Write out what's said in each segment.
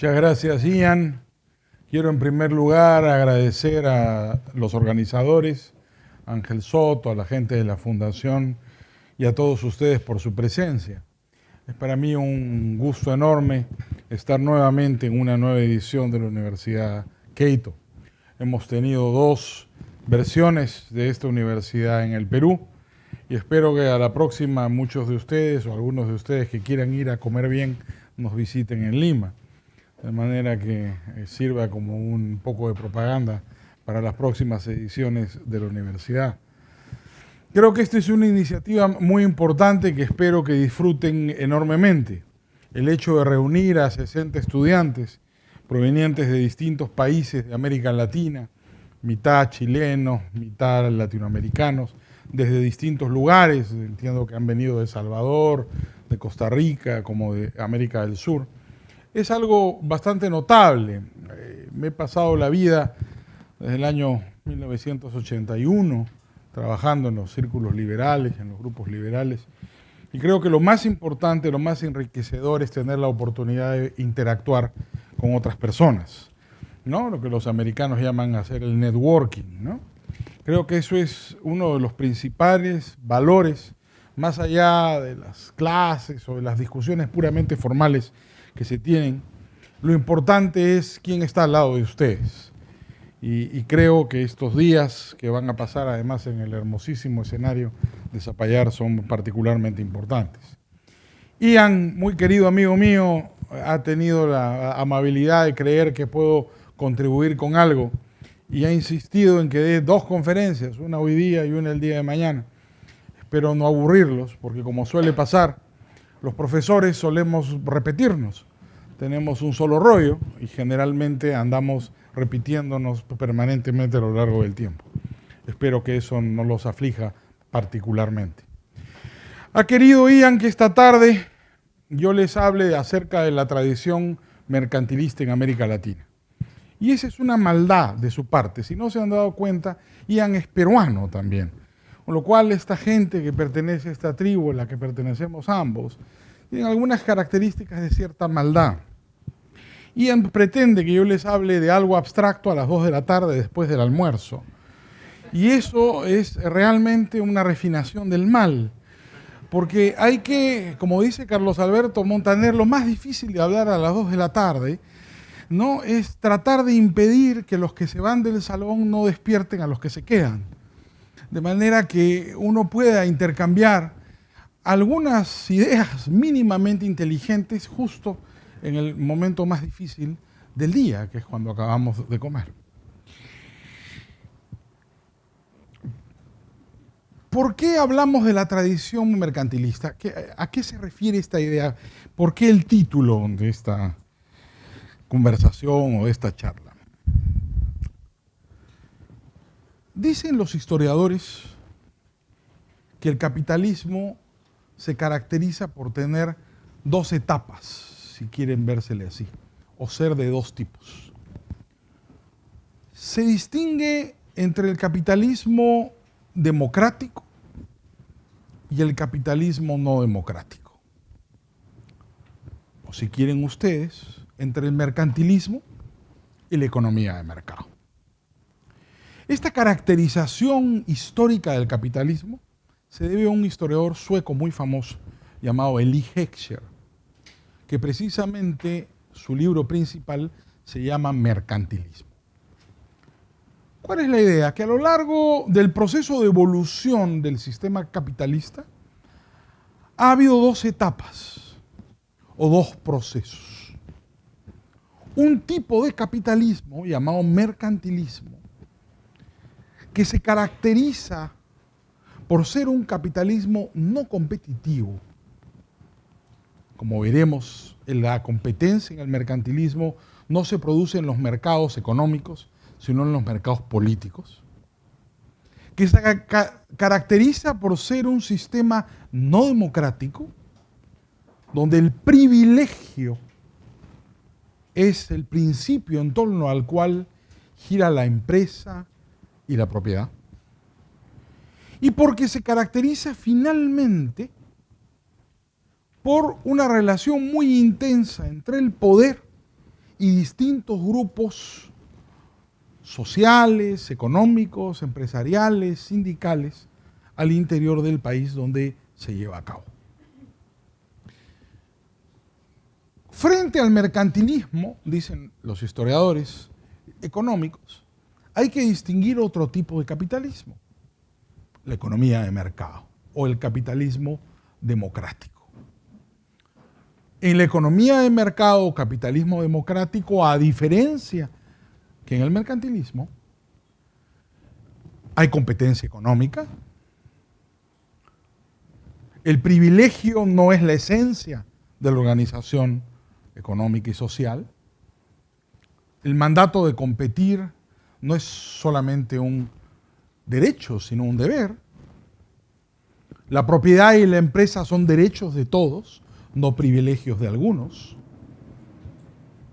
Muchas gracias, Ian. Quiero en primer lugar agradecer a los organizadores, a Ángel Soto, a la gente de la Fundación y a todos ustedes por su presencia. Es para mí un gusto enorme estar nuevamente en una nueva edición de la Universidad Keito. Hemos tenido dos versiones de esta universidad en el Perú y espero que a la próxima muchos de ustedes o algunos de ustedes que quieran ir a comer bien nos visiten en Lima. De manera que sirva como un poco de propaganda para las próximas ediciones de la universidad. Creo que esta es una iniciativa muy importante que espero que disfruten enormemente. El hecho de reunir a 60 estudiantes provenientes de distintos países de América Latina, mitad chilenos, mitad latinoamericanos, desde distintos lugares, entiendo que han venido de El Salvador, de Costa Rica, como de América del Sur. Es algo bastante notable. Me he pasado la vida desde el año 1981 trabajando en los círculos liberales, en los grupos liberales, y creo que lo más importante, lo más enriquecedor es tener la oportunidad de interactuar con otras personas, ¿no? Lo que los americanos llaman hacer el networking, ¿no? Creo que eso es uno de los principales valores, más allá de las clases o de las discusiones puramente formales que se tienen. Lo importante es quién está al lado de ustedes. Y creo que estos días que van a pasar además en el hermosísimo escenario de Zapallar son particularmente importantes. Ian, muy querido amigo mío, ha tenido la amabilidad de creer que puedo contribuir con algo y ha insistido en que dé dos conferencias, una hoy día y una el día de mañana. Espero no aburrirlos, porque como suele pasar, los profesores solemos repetirnos. Tenemos un solo rollo y generalmente andamos repitiéndonos permanentemente a lo largo del tiempo. Espero que eso no los aflija particularmente. Ha querido Ian que esta tarde yo les hable acerca de la tradición mercantilista en América Latina. Y esa es una maldad de su parte. Si no se han dado cuenta, Ian es peruano también. Con lo cual esta gente que pertenece a esta tribu, a la que pertenecemos ambos, tienen algunas características de cierta maldad. Ian pretende que yo les hable de algo abstracto a las 2 de la tarde después del almuerzo. Y eso es realmente una refinación del mal. Porque hay que, como dice Carlos Alberto Montaner, lo más difícil de hablar a las 2 de la tarde, ¿no? Es tratar de impedir que los que se van del salón no despierten a los que se quedan. De manera que uno pueda intercambiar algunas ideas mínimamente inteligentes justo en el momento más difícil del día, que es cuando acabamos de comer. ¿Por qué hablamos de la tradición mercantilista? ¿A qué se refiere esta idea? ¿Por qué el título de esta conversación o de esta charla? Dicen los historiadores que el capitalismo se caracteriza por tener dos etapas, si quieren vérsele así, o ser de dos tipos. Se distingue entre el capitalismo democrático y el capitalismo no democrático. O si quieren ustedes, entre el mercantilismo y la economía de mercado. Esta caracterización histórica del capitalismo se debe a un historiador sueco muy famoso llamado Elie Heckscher, que precisamente su libro principal se llama Mercantilismo. ¿Cuál es la idea? Que a lo largo del proceso de evolución del sistema capitalista ha habido dos etapas o dos procesos. Un tipo de capitalismo llamado mercantilismo que se caracteriza por ser un capitalismo no competitivo. Como veremos, la competencia en el mercantilismo no se produce en los mercados económicos, sino en los mercados políticos, que se caracteriza por ser un sistema no democrático, donde el privilegio es el principio en torno al cual gira la empresa y la propiedad, y porque se caracteriza finalmente por una relación muy intensa entre el poder y distintos grupos sociales, económicos, empresariales, sindicales al interior del país donde se lleva a cabo. Frente al mercantilismo, dicen los historiadores económicos, hay que distinguir otro tipo de capitalismo, la economía de mercado o el capitalismo democrático. En la economía de mercado o capitalismo democrático, a diferencia que en el mercantilismo, hay competencia económica. El privilegio no es la esencia de la organización económica y social. El mandato de competir no es solamente un derecho, sino un deber. La propiedad y la empresa son derechos de todos, no privilegios de algunos.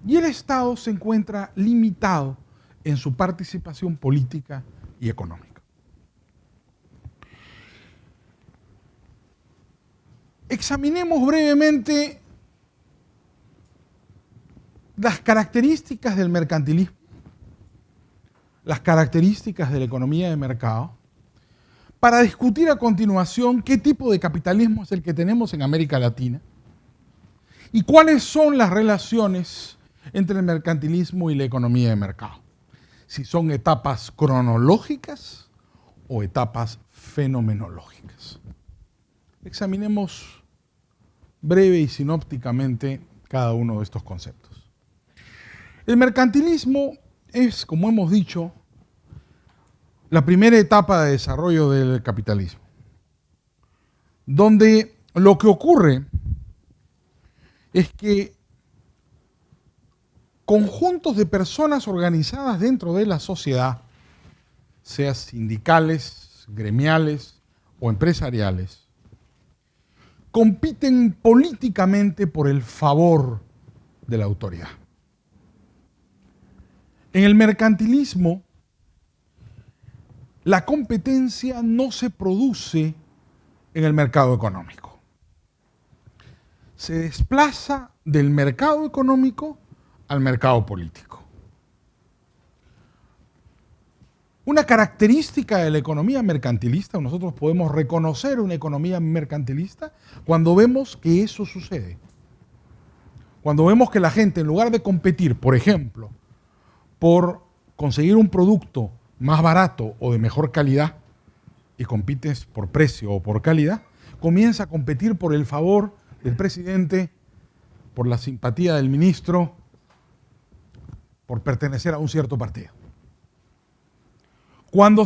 Y el Estado se encuentra limitado en su participación política y económica. Examinemos brevemente las características del mercantilismo, las características de la economía de mercado, para discutir a continuación qué tipo de capitalismo es el que tenemos en América Latina y cuáles son las relaciones entre el mercantilismo y la economía de mercado. Si son etapas cronológicas o etapas fenomenológicas. Examinemos breve y sinópticamente cada uno de estos conceptos. El mercantilismo es, como hemos dicho, la primera etapa de desarrollo del capitalismo, donde lo que ocurre es que conjuntos de personas organizadas dentro de la sociedad, sean sindicales, gremiales o empresariales, compiten políticamente por el favor de la autoridad. En el mercantilismo, la competencia no se produce en el mercado económico. Se desplaza del mercado económico al mercado político. Una característica de la economía mercantilista, nosotros podemos reconocer una economía mercantilista cuando vemos que eso sucede. Cuando vemos que la gente, en lugar de competir, por ejemplo, por conseguir un producto más barato o de mejor calidad, y compites por precio o por calidad, comienza a competir por el favor del presidente, por la simpatía del ministro, por pertenecer a un cierto partido. Cuando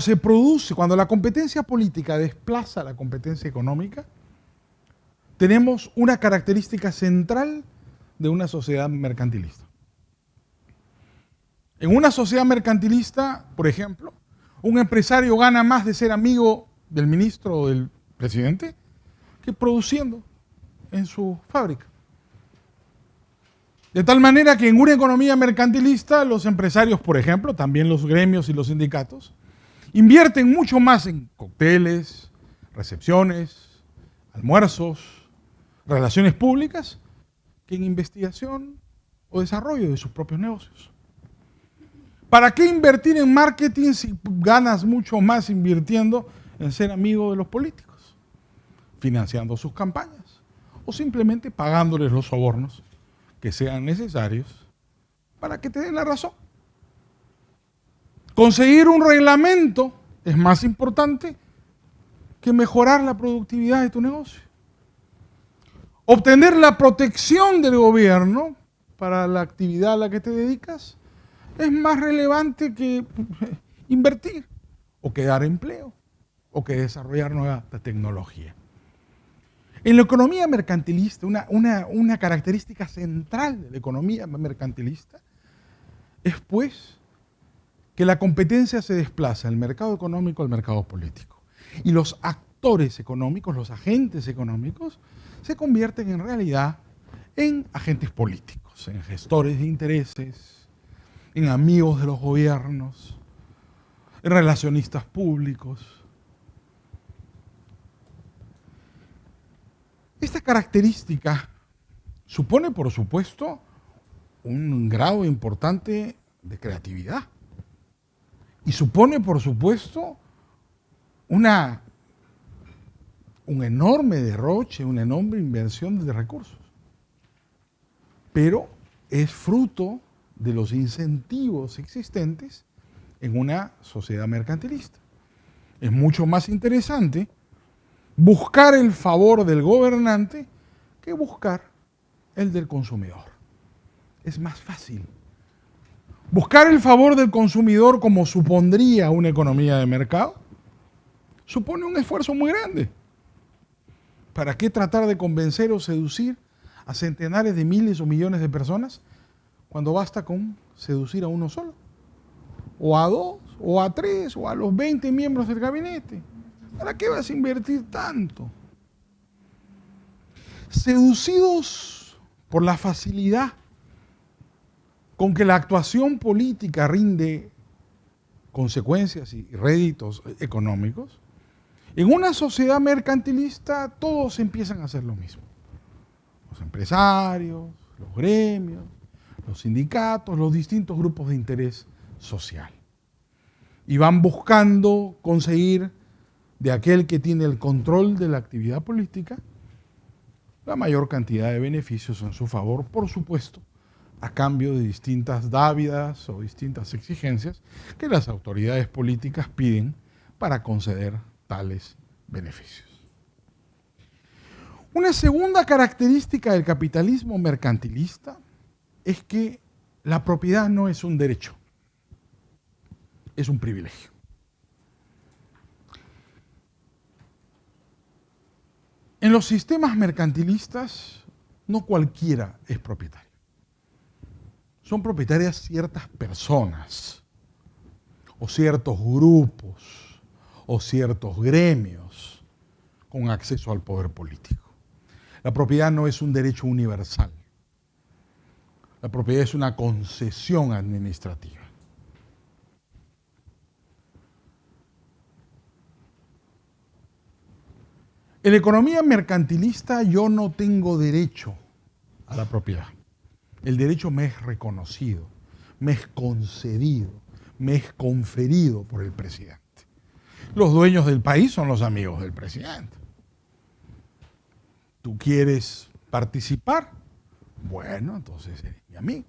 la competencia política desplaza la competencia económica, tenemos una característica central de una sociedad mercantilista. En una sociedad mercantilista, por ejemplo, un empresario gana más de ser amigo del ministro o del presidente que produciendo en su fábrica. De tal manera que en una economía mercantilista, los empresarios, por ejemplo, también los gremios y los sindicatos, invierten mucho más en cócteles, recepciones, almuerzos, relaciones públicas, que en investigación o desarrollo de sus propios negocios. ¿Para qué invertir en marketing si ganas mucho más invirtiendo en ser amigo de los políticos? Financiando sus campañas o simplemente pagándoles los sobornos que sean necesarios para que te den la razón. Conseguir un reglamento es más importante que mejorar la productividad de tu negocio. Obtener la protección del gobierno para la actividad a la que te dedicas es más relevante que invertir o que dar empleo o que desarrollar nueva tecnología. En la economía mercantilista, una característica central de la economía mercantilista es, pues, que la competencia se desplaza del mercado económico al mercado político. Y los actores económicos, los agentes económicos, se convierten en realidad en agentes políticos, en gestores de intereses, en amigos de los gobiernos, en relacionistas públicos. Esta característica supone, por supuesto, un grado importante de creatividad. Y supone, por supuesto, un enorme derroche, una enorme inversión de recursos. Pero es fruto de los incentivos existentes en una sociedad mercantilista. Es mucho más interesante buscar el favor del gobernante que buscar el del consumidor. Es más fácil. Buscar el favor del consumidor, como supondría una economía de mercado, supone un esfuerzo muy grande. ¿Para qué tratar de convencer o seducir a centenares de miles o millones de personas cuando basta con seducir a uno solo? O a dos, o a tres, o a los 20 miembros del gabinete. ¿Para qué vas a invertir tanto? Seducidos por la facilidad con que la actuación política rinde consecuencias y réditos económicos, en una sociedad mercantilista todos empiezan a hacer lo mismo. Los empresarios, los gremios, los sindicatos, los distintos grupos de interés social. Y van buscando conseguir de aquel que tiene el control de la actividad política la mayor cantidad de beneficios en su favor, por supuesto, a cambio de distintas dávidas o distintas exigencias que las autoridades políticas piden para conceder tales beneficios. Una segunda característica del capitalismo mercantilista es que la propiedad no es un derecho, es un privilegio. En los sistemas mercantilistas no cualquiera es propietario. Son propietarias ciertas personas, o ciertos grupos, o ciertos gremios con acceso al poder político. La propiedad no es un derecho universal. La propiedad es una concesión administrativa. En la economía mercantilista yo no tengo derecho a la propiedad. El derecho me es reconocido, me es concedido, me es conferido por el presidente. Los dueños del país son los amigos del presidente. ¿Tú quieres participar? Bueno, entonces eres mi amigo.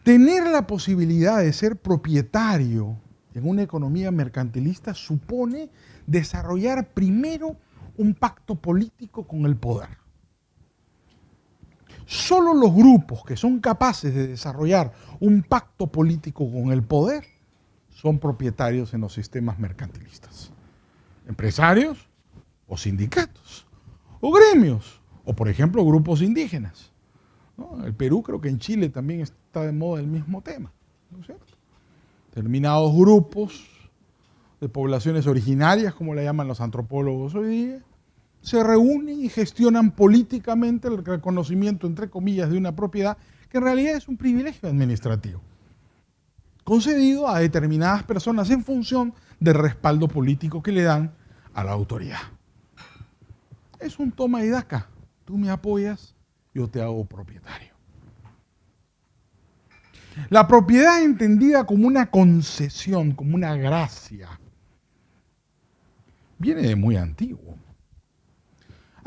Tener la posibilidad de ser propietario en una economía mercantilista supone desarrollar primero un pacto político con el poder. Solo los grupos que son capaces de desarrollar un pacto político con el poder son propietarios en los sistemas mercantilistas. Empresarios o sindicatos o gremios o, por ejemplo, grupos indígenas. ¿No? En el Perú, creo que en Chile también está de moda el mismo tema, ¿no es cierto? Determinados grupos de poblaciones originarias, como le llaman los antropólogos hoy día, se reúnen y gestionan políticamente el reconocimiento, entre comillas, de una propiedad que en realidad es un privilegio administrativo, concedido a determinadas personas en función del respaldo político que le dan a la autoridad. Es un toma y daca. Tú me apoyas, yo te hago propietario. La propiedad entendida como una concesión, como una gracia, viene de muy antiguo.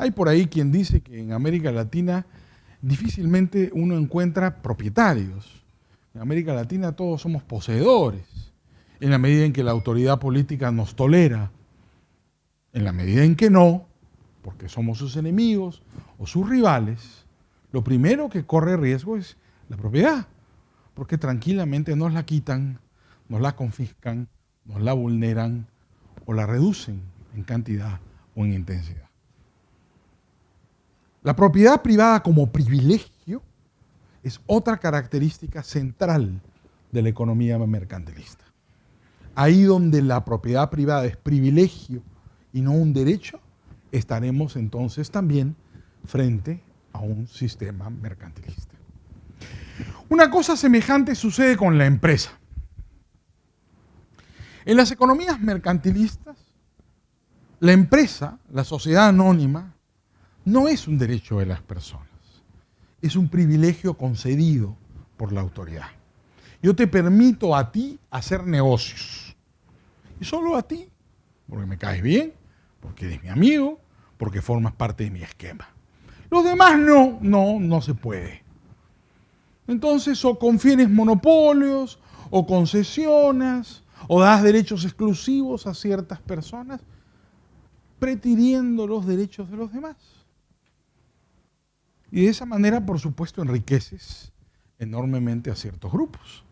Hay por ahí quien dice que en América Latina difícilmente uno encuentra propietarios. En América Latina todos somos poseedores, en la medida en que la autoridad política nos tolera. En la medida en que no, porque somos sus enemigos o sus rivales, lo primero que corre riesgo es la propiedad, porque tranquilamente nos la quitan, nos la confiscan, nos la vulneran o la reducen en cantidad o en intensidad. La propiedad privada como privilegio es otra característica central de la economía mercantilista. Ahí donde la propiedad privada es privilegio y no un derecho, estaremos entonces también frente a un sistema mercantilista. Una cosa semejante sucede con la empresa. En las economías mercantilistas, la empresa, la sociedad anónima, no es un derecho de las personas, es un privilegio concedido por la autoridad. Yo te permito a ti hacer negocios, y solo a ti, porque me caes bien, porque eres mi amigo, porque formas parte de mi esquema. Los demás no se puede. Entonces, o confieres monopolios, o concesionas, o das derechos exclusivos a ciertas personas, pretiriendo los derechos de los demás. Y de esa manera, por supuesto, enriqueces enormemente a ciertos grupos,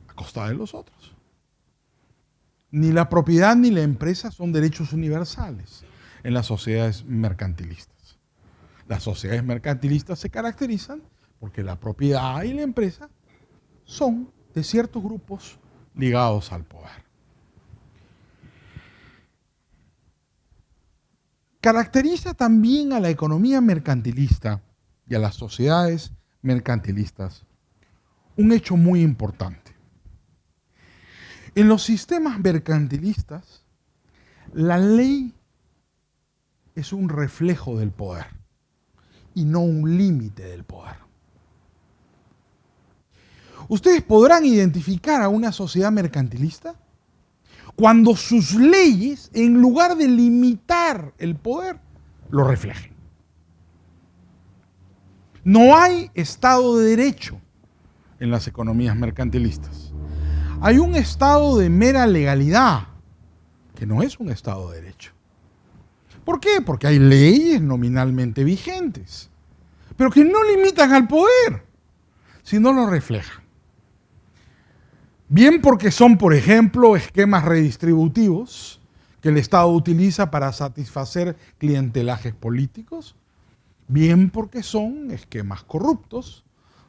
a costa de los otros. Ni la propiedad ni la empresa son derechos universales en las sociedades mercantilistas. Las sociedades mercantilistas se caracterizan porque la propiedad y la empresa son de ciertos grupos ligados al poder. Caracteriza también a la economía mercantilista y a las sociedades mercantilistas un hecho muy importante. En los sistemas mercantilistas, la ley es un reflejo del poder y no un límite del poder. Ustedes podrán identificar a una sociedad mercantilista cuando sus leyes, en lugar de limitar el poder, lo reflejen. No hay Estado de Derecho en las economías mercantilistas. Hay un Estado de mera legalidad, que no es un Estado de Derecho. ¿Por qué? Porque hay leyes nominalmente vigentes, pero que no limitan al poder, sino lo reflejan. Bien porque son, por ejemplo, esquemas redistributivos que el Estado utiliza para satisfacer clientelajes políticos, bien porque son esquemas corruptos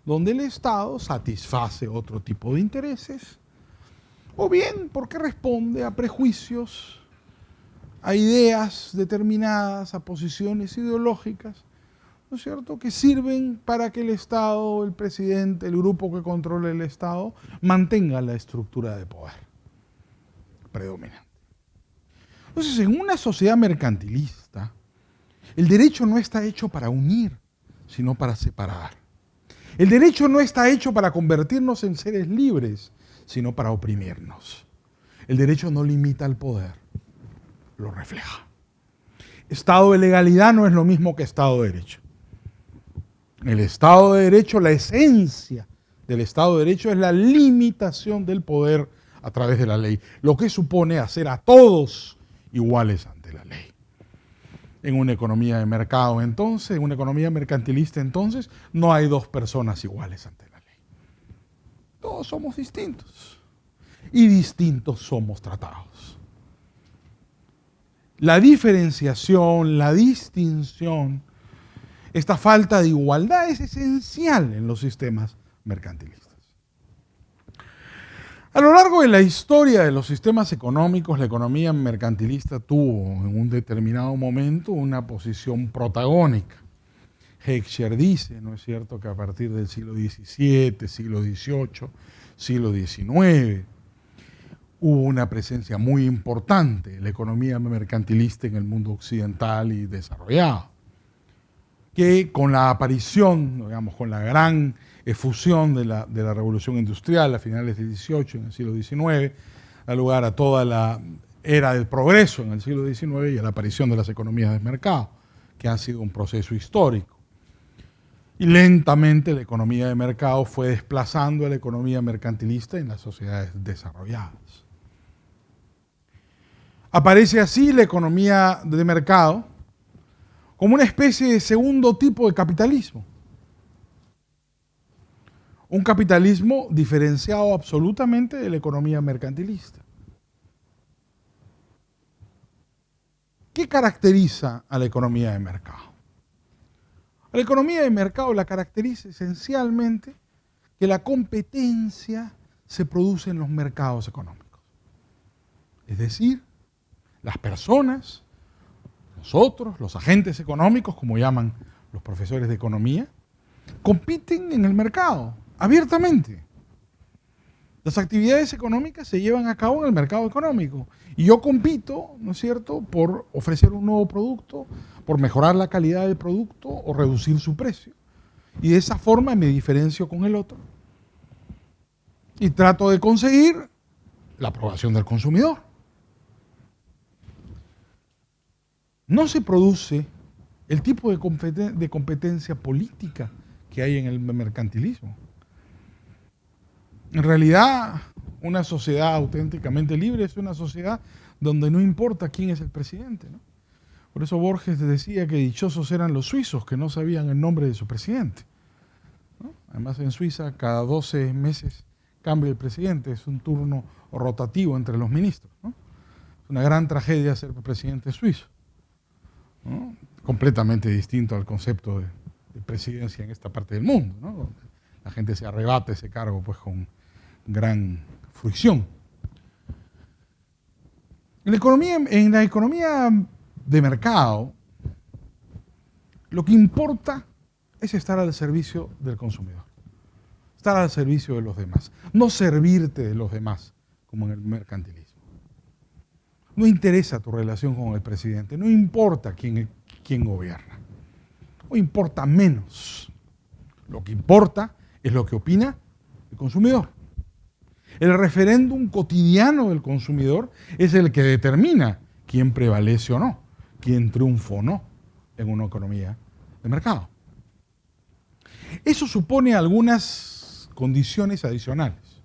donde el Estado satisface otro tipo de intereses, o bien porque responde a prejuicios, a ideas determinadas, a posiciones ideológicas, ¿no es cierto?, que sirven para que el Estado, el presidente, el grupo que controla el Estado, mantenga la estructura de poder predominante. Entonces, en una sociedad mercantilista, el derecho no está hecho para unir, sino para separar. El derecho no está hecho para convertirnos en seres libres, sino para oprimirnos. El derecho no limita el poder, lo refleja. Estado de legalidad no es lo mismo que Estado de Derecho. El Estado de Derecho, la esencia del Estado de Derecho es la limitación del poder a través de la ley, lo que supone hacer a todos iguales ante la ley. En una economía de mercado, entonces, en una economía mercantilista, entonces, no hay dos personas iguales ante la ley. Todos somos distintos y distintos somos tratados. La diferenciación, la distinción, esta falta de igualdad es esencial en los sistemas mercantilistas. A lo largo de la historia de los sistemas económicos, la economía mercantilista tuvo en un determinado momento una posición protagónica. Heckscher dice, ¿no es cierto?, que a partir del siglo XVII, siglo XVIII, siglo XIX, hubo una presencia muy importante de la economía mercantilista en el mundo occidental y desarrollado, que con la aparición, digamos, con la gran efusión de la revolución industrial a finales del XVIII, en el siglo XIX, da lugar a toda la era del progreso en el siglo XIX y a la aparición de las economías de mercado, que han sido un proceso histórico. Y lentamente la economía de mercado fue desplazando a la economía mercantilista en las sociedades desarrolladas. Aparece así la economía de mercado como una especie de segundo tipo de capitalismo. Un capitalismo diferenciado absolutamente de la economía mercantilista. ¿Qué caracteriza a la economía de mercado? A la economía de mercado la caracteriza esencialmente que la competencia se produce en los mercados económicos. Es decir, las personas, nosotros, los agentes económicos, como llaman los profesores de economía, compiten en el mercado, abiertamente. Las actividades económicas se llevan a cabo en el mercado económico. Y yo compito, ¿no es cierto?, por ofrecer un nuevo producto, por mejorar la calidad del producto o reducir su precio. Y de esa forma me diferencio con el otro. Y trato de conseguir la aprobación del consumidor. No se produce el tipo de competencia política que hay en el mercantilismo. En realidad, una sociedad auténticamente libre es una sociedad donde no importa quién es el presidente, ¿no? Por eso Borges decía que dichosos eran los suizos que no sabían el nombre de su presidente, ¿no? Además, en Suiza cada 12 meses cambia el presidente, es un turno rotativo entre los ministros, ¿no? Es una gran tragedia ser presidente suizo, ¿no? Completamente distinto al concepto de presidencia en esta parte del mundo, ¿no? Donde la gente se arrebata ese cargo pues con gran fruición. En la economía de mercado, lo que importa es estar al servicio del consumidor, estar al servicio de los demás, no servirte de los demás, como en el mercantilismo. No interesa tu relación con el presidente, no importa quién gobierna, no importa menos. Lo que importa es lo que opina el consumidor. El referéndum cotidiano del consumidor es el que determina quién prevalece o no, quién triunfa o no en una economía de mercado. Eso supone algunas condiciones adicionales.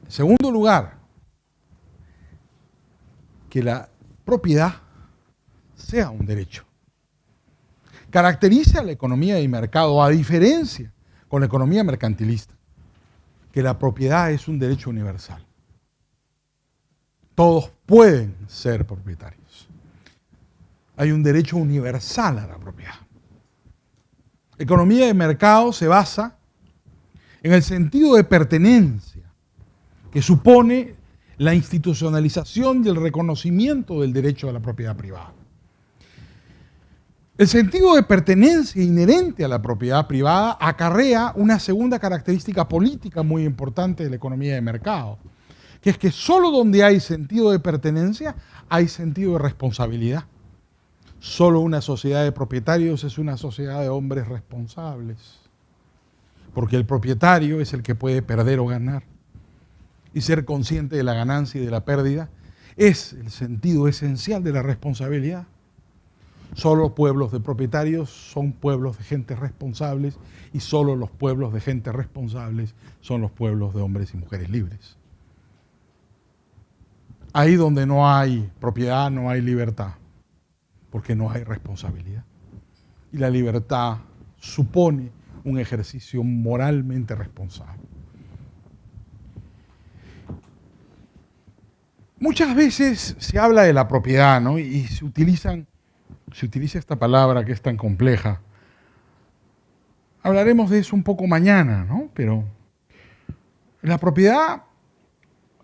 En segundo lugar, que la propiedad sea un derecho. Caracteriza a la economía de mercado, a diferencia con la economía mercantilista, que la propiedad es un derecho universal. Todos pueden ser propietarios. Hay un derecho universal a la propiedad. La economía de mercado se basa en el sentido de pertenencia que supone la institucionalización y el reconocimiento del derecho a la propiedad privada. El sentido de pertenencia inherente a la propiedad privada acarrea una segunda característica política muy importante de la economía de mercado, que es que solo donde hay sentido de pertenencia hay sentido de responsabilidad. Solo una sociedad de propietarios es una sociedad de hombres responsables, porque el propietario es el que puede perder o ganar. Y ser consciente de la ganancia y de la pérdida es el sentido esencial de la responsabilidad. Solo pueblos de propietarios son pueblos de gente responsables y solo los pueblos de gente responsables son los pueblos de hombres y mujeres libres. Ahí donde no hay propiedad no hay libertad, porque no hay responsabilidad. Y la libertad supone un ejercicio moralmente responsable. Muchas veces se habla de la propiedad, ¿no? Y se utiliza esta palabra que es tan compleja. Hablaremos de eso un poco mañana, ¿no? Pero la propiedad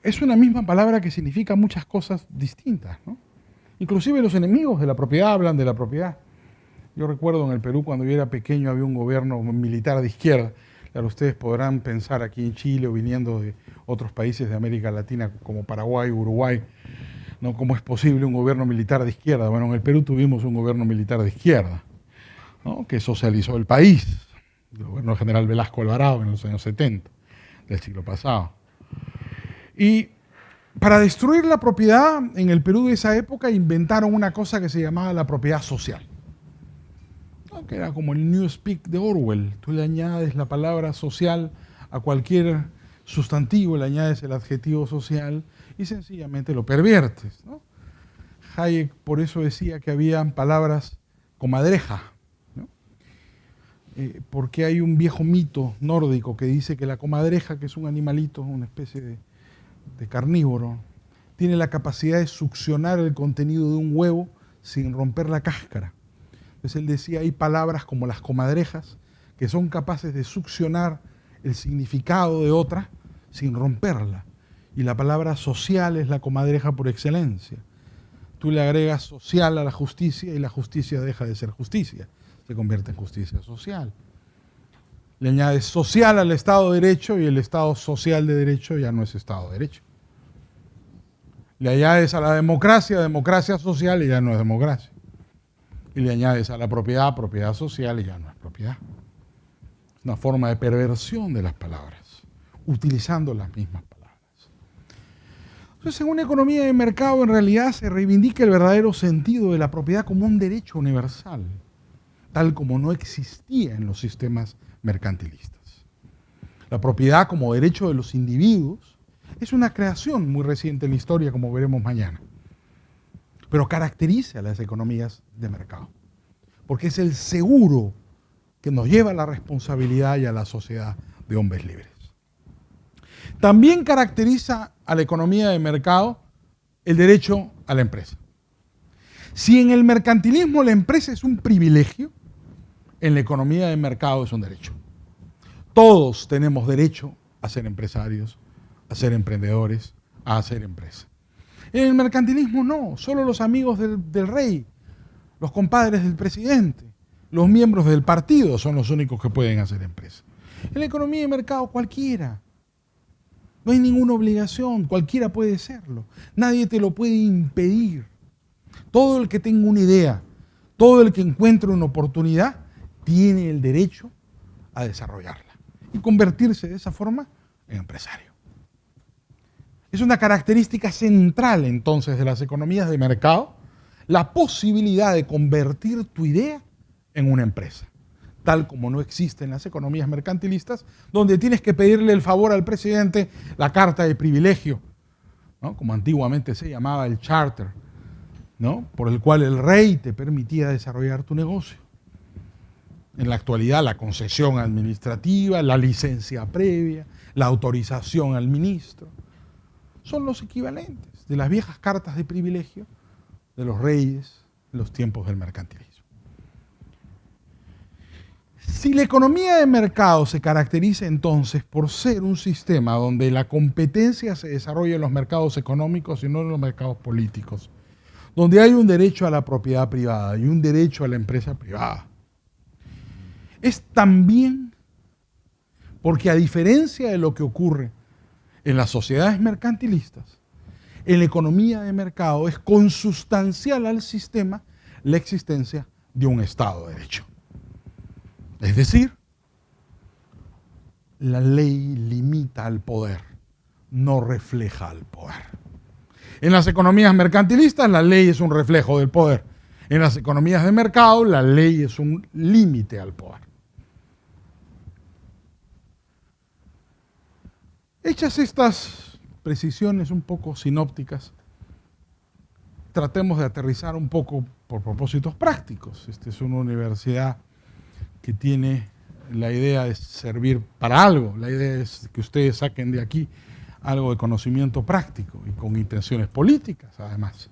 es una misma palabra que significa muchas cosas distintas, ¿no? Inclusive los enemigos de la propiedad hablan de la propiedad. Yo recuerdo en el Perú cuando yo era pequeño había un gobierno militar de izquierda. Claro, ustedes podrán pensar aquí en Chile o viniendo de otros países de América Latina como Paraguay, Uruguay, ¿no? ¿Cómo es posible un gobierno militar de izquierda? Bueno, en el Perú tuvimos un gobierno militar de izquierda, ¿no? Que socializó el país, el gobierno del general Velasco Alvarado en los años 70 del siglo pasado. Y para destruir la propiedad en el Perú de esa época inventaron una cosa que se llamaba la propiedad social, ¿no? Que era como el Newspeak de Orwell. Tú le añades la palabra social a cualquier sustantivo, le añades el adjetivo social y sencillamente lo perviertes, ¿no? Hayek por eso decía que habían palabras comadreja, ¿no? Porque hay un viejo mito nórdico que dice que la comadreja, que es un animalito, una especie de carnívoro, tiene la capacidad de succionar el contenido de un huevo sin romper la cáscara. Entonces él decía, hay palabras como las comadrejas que son capaces de succionar el significado de otra sin romperla. Y la palabra social es la comadreja por excelencia. Tú le agregas social a la justicia y la justicia deja de ser justicia, se convierte en justicia social. Le añades social al Estado de Derecho y el Estado social de Derecho ya no es Estado de Derecho. Le añades a la democracia, democracia social y ya no es democracia. Y le añades a la propiedad, propiedad social y ya no es propiedad. Es una forma de perversión de las palabras, utilizando las mismas palabras. Entonces, en una economía de mercado, en realidad se reivindica el verdadero sentido de la propiedad como un derecho universal, tal como no existía en los sistemas mercantilistas. La propiedad como derecho de los individuos es una creación muy reciente en la historia, como veremos mañana, pero caracteriza a las economías de mercado, porque es el seguro que nos lleva a la responsabilidad y a la sociedad de hombres libres. También caracteriza a la economía de mercado el derecho a la empresa. Si en el mercantilismo la empresa es un privilegio, en la economía de mercado es un derecho. Todos tenemos derecho a ser empresarios, a ser emprendedores, a hacer empresa. En el mercantilismo no, solo los amigos del rey, los compadres del presidente, los miembros del partido son los únicos que pueden hacer empresa. En la economía de mercado cualquiera. No hay ninguna obligación, cualquiera puede serlo. Nadie te lo puede impedir. Todo el que tenga una idea, todo el que encuentre una oportunidad, tiene el derecho a desarrollarla y convertirse de esa forma en empresario. Es una característica central entonces de las economías de mercado, la posibilidad de convertir tu idea en una empresa, tal como no existe en las economías mercantilistas, donde tienes que pedirle el favor al presidente, la carta de privilegio, ¿no? Como antiguamente se llamaba el charter, ¿no? Por el cual el rey te permitía desarrollar tu negocio. En la actualidad, la concesión administrativa, la licencia previa, la autorización al ministro, son los equivalentes de las viejas cartas de privilegio de los reyes en los tiempos del mercantilismo. Si la economía de mercado se caracteriza entonces por ser un sistema donde la competencia se desarrolla en los mercados económicos y no en los mercados políticos, donde hay un derecho a la propiedad privada y un derecho a la empresa privada, es también porque, a diferencia de lo que ocurre en las sociedades mercantilistas, en la economía de mercado es consustancial al sistema la existencia de un Estado de Derecho. Es decir, la ley limita al poder, no refleja al poder. En las economías mercantilistas la ley es un reflejo del poder. En las economías de mercado la ley es un límite al poder. Hechas estas precisiones un poco sinópticas, tratemos de aterrizar un poco por propósitos prácticos. Esta es una universidad que tiene la idea de servir para algo. La idea es que ustedes saquen de aquí algo de conocimiento práctico y con intenciones políticas, además.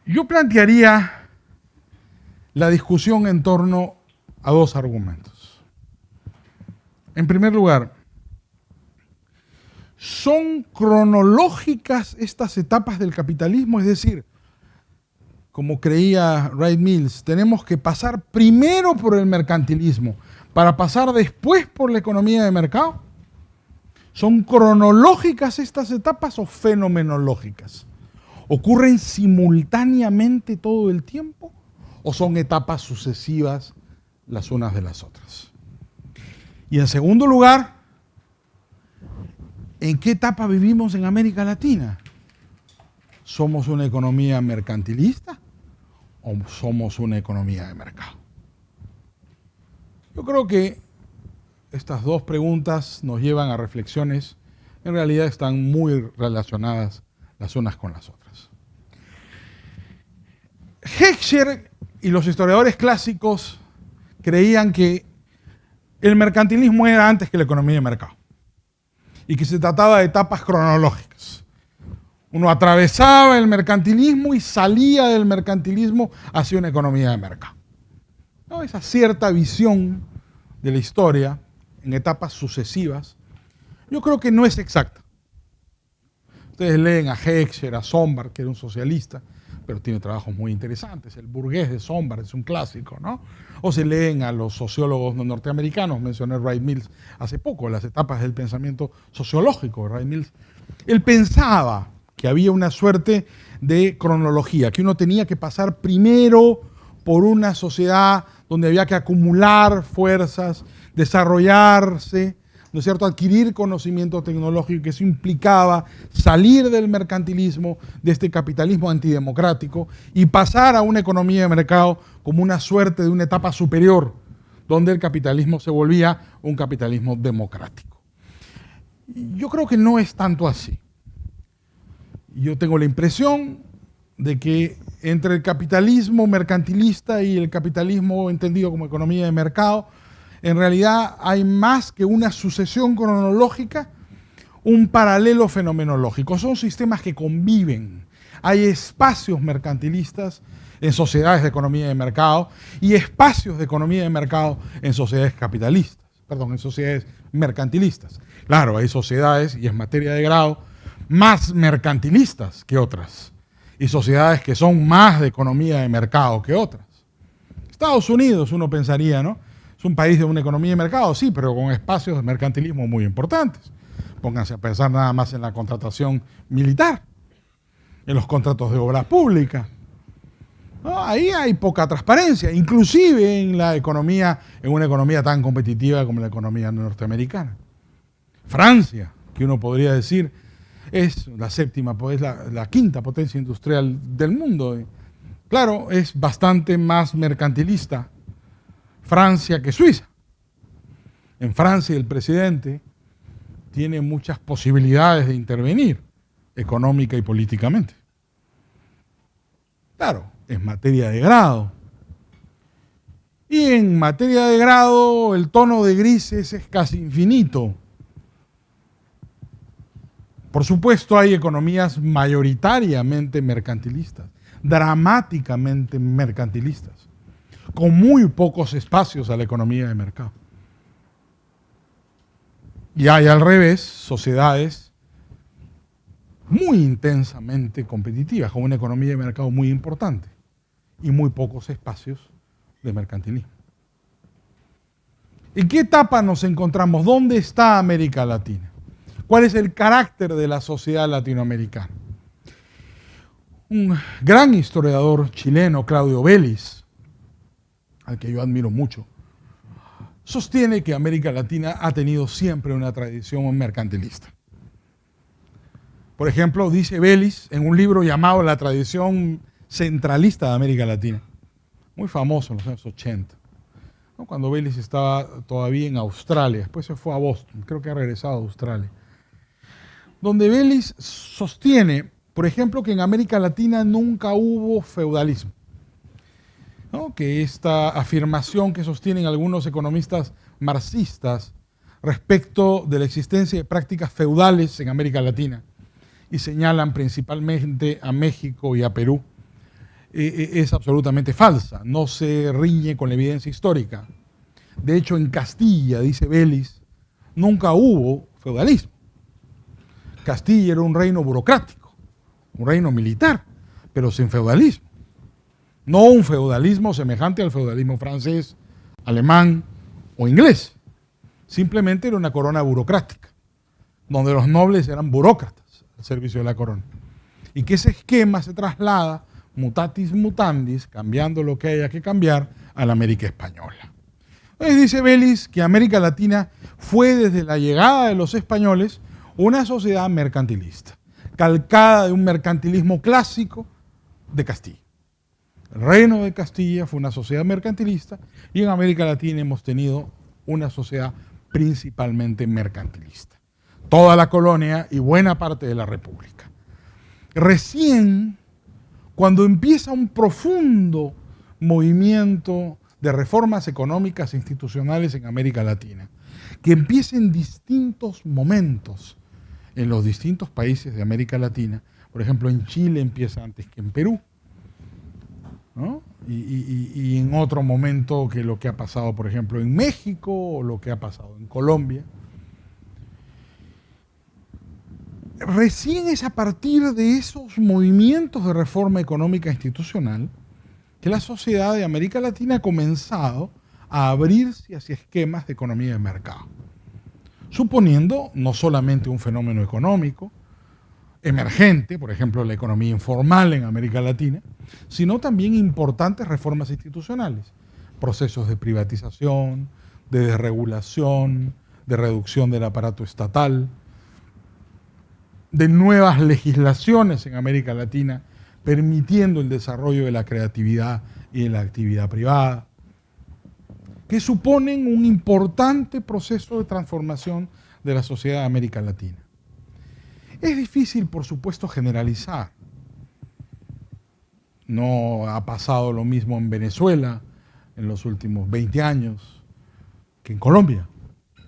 Yo plantearía la discusión en torno a dos argumentos. En primer lugar, ¿son cronológicas estas etapas del capitalismo? Es decir, como creía Wright Mills, tenemos que pasar primero por el mercantilismo para pasar después por la economía de mercado. ¿Son cronológicas estas etapas o fenomenológicas? ¿Ocurren simultáneamente todo el tiempo o son etapas sucesivas las unas de las otras? Y en segundo lugar, ¿en qué etapa vivimos en América Latina? ¿Somos una economía mercantilista o somos una economía de mercado? Yo creo que estas dos preguntas nos llevan a reflexiones, en realidad están muy relacionadas las unas con las otras. Heckscher y los historiadores clásicos creían que el mercantilismo era antes que la economía de mercado y que se trataba de etapas cronológicas. Uno atravesaba el mercantilismo y salía del mercantilismo hacia una economía de mercado. ¿No? Esa cierta visión de la historia en etapas sucesivas, yo creo que no es exacta. Ustedes leen a Heckscher, a Sombart, que era un socialista, pero tiene trabajos muy interesantes. El burgués de Sombart es un clásico, ¿no? O se leen a los sociólogos norteamericanos, mencioné Wright Mills hace poco, las etapas del pensamiento sociológico de Wright Mills. Él pensaba que había una suerte de cronología, que uno tenía que pasar primero por una sociedad donde había que acumular fuerzas, desarrollarse, ¿no es cierto?, adquirir conocimiento tecnológico, que eso implicaba salir del mercantilismo, de este capitalismo antidemocrático, y pasar a una economía de mercado como una suerte de una etapa superior, donde el capitalismo se volvía un capitalismo democrático. Yo creo que no es tanto así. Yo tengo la impresión de que entre el capitalismo mercantilista y el capitalismo entendido como economía de mercado, en realidad hay más que una sucesión cronológica, un paralelo fenomenológico. Son sistemas que conviven. Hay espacios mercantilistas en sociedades de economía de mercado y espacios de economía de mercado en sociedades capitalistas, en sociedades mercantilistas. Claro, hay sociedades, y en materia de grado, más mercantilistas que otras, y sociedades que son más de economía de mercado que otras. Estados Unidos, uno pensaría, ¿no? Es un país de una economía de mercado, sí, pero con espacios de mercantilismo muy importantes. Pónganse a pensar nada más en la contratación militar, en los contratos de obra pública. ¿No? Ahí hay poca transparencia, inclusive en la economía, en una economía tan competitiva como la economía norteamericana. Francia, que uno podría decir es la séptima, es la quinta potencia industrial del mundo. Claro, es bastante más mercantilista Francia que Suiza. En Francia el presidente tiene muchas posibilidades de intervenir económica y políticamente. Claro, es materia de grado. Y en materia de grado el tono de grises es casi infinito. Por supuesto, hay economías mayoritariamente mercantilistas, dramáticamente mercantilistas, con muy pocos espacios a la economía de mercado. Y hay al revés sociedades muy intensamente competitivas, con una economía de mercado muy importante y muy pocos espacios de mercantilismo. ¿En qué etapa nos encontramos? ¿Dónde está América Latina? ¿Cuál es el carácter de la sociedad latinoamericana? Un gran historiador chileno, Claudio Vélez, al que yo admiro mucho, sostiene que América Latina ha tenido siempre una tradición mercantilista. Por ejemplo, dice Vélez en un libro llamado La tradición centralista de América Latina, muy famoso en los años 80, ¿no? Cuando Vélez estaba todavía en Australia, después se fue a Boston, creo que ha regresado a Australia, donde Vélez sostiene, por ejemplo, que en América Latina nunca hubo feudalismo, ¿no? Que esta afirmación que sostienen algunos economistas marxistas respecto de la existencia de prácticas feudales en América Latina, y señalan principalmente a México y a Perú, es absolutamente falsa, no se riñe con la evidencia histórica. De hecho, en Castilla, dice Vélez, nunca hubo feudalismo. Castilla era un reino burocrático, un reino militar, pero sin feudalismo. No un feudalismo semejante al feudalismo francés, alemán o inglés. Simplemente era una corona burocrática, donde los nobles eran burócratas al servicio de la corona. Y que ese esquema se traslada, mutatis mutandis, cambiando lo que haya que cambiar, a la América española. Entonces dice Vélez que América Latina fue desde la llegada de los españoles una sociedad mercantilista, calcada de un mercantilismo clásico de Castilla. El reino de Castilla fue una sociedad mercantilista y en América Latina hemos tenido una sociedad principalmente mercantilista. Toda la colonia y buena parte de la República. Recién, cuando empieza un profundo movimiento de reformas económicas e institucionales en América Latina, que empieza en distintos momentos en los distintos países de América Latina, por ejemplo, en Chile empieza antes que en Perú, ¿no? Y en otro momento que lo que ha pasado, por ejemplo, en México o lo que ha pasado en Colombia. recién es a partir de esos movimientos de reforma económica institucional que la sociedad de América Latina ha comenzado a abrirse hacia esquemas de economía de mercado, suponiendo no solamente un fenómeno económico emergente, por ejemplo la economía informal en América Latina, sino también importantes reformas institucionales, procesos de privatización, de desregulación, de reducción del aparato estatal, de nuevas legislaciones en América Latina, permitiendo el desarrollo de la creatividad y de la actividad privada, que suponen un importante proceso de transformación de la sociedad de América Latina. Es difícil, por supuesto, generalizar. No ha pasado lo mismo en Venezuela en los últimos 20 años que en Colombia,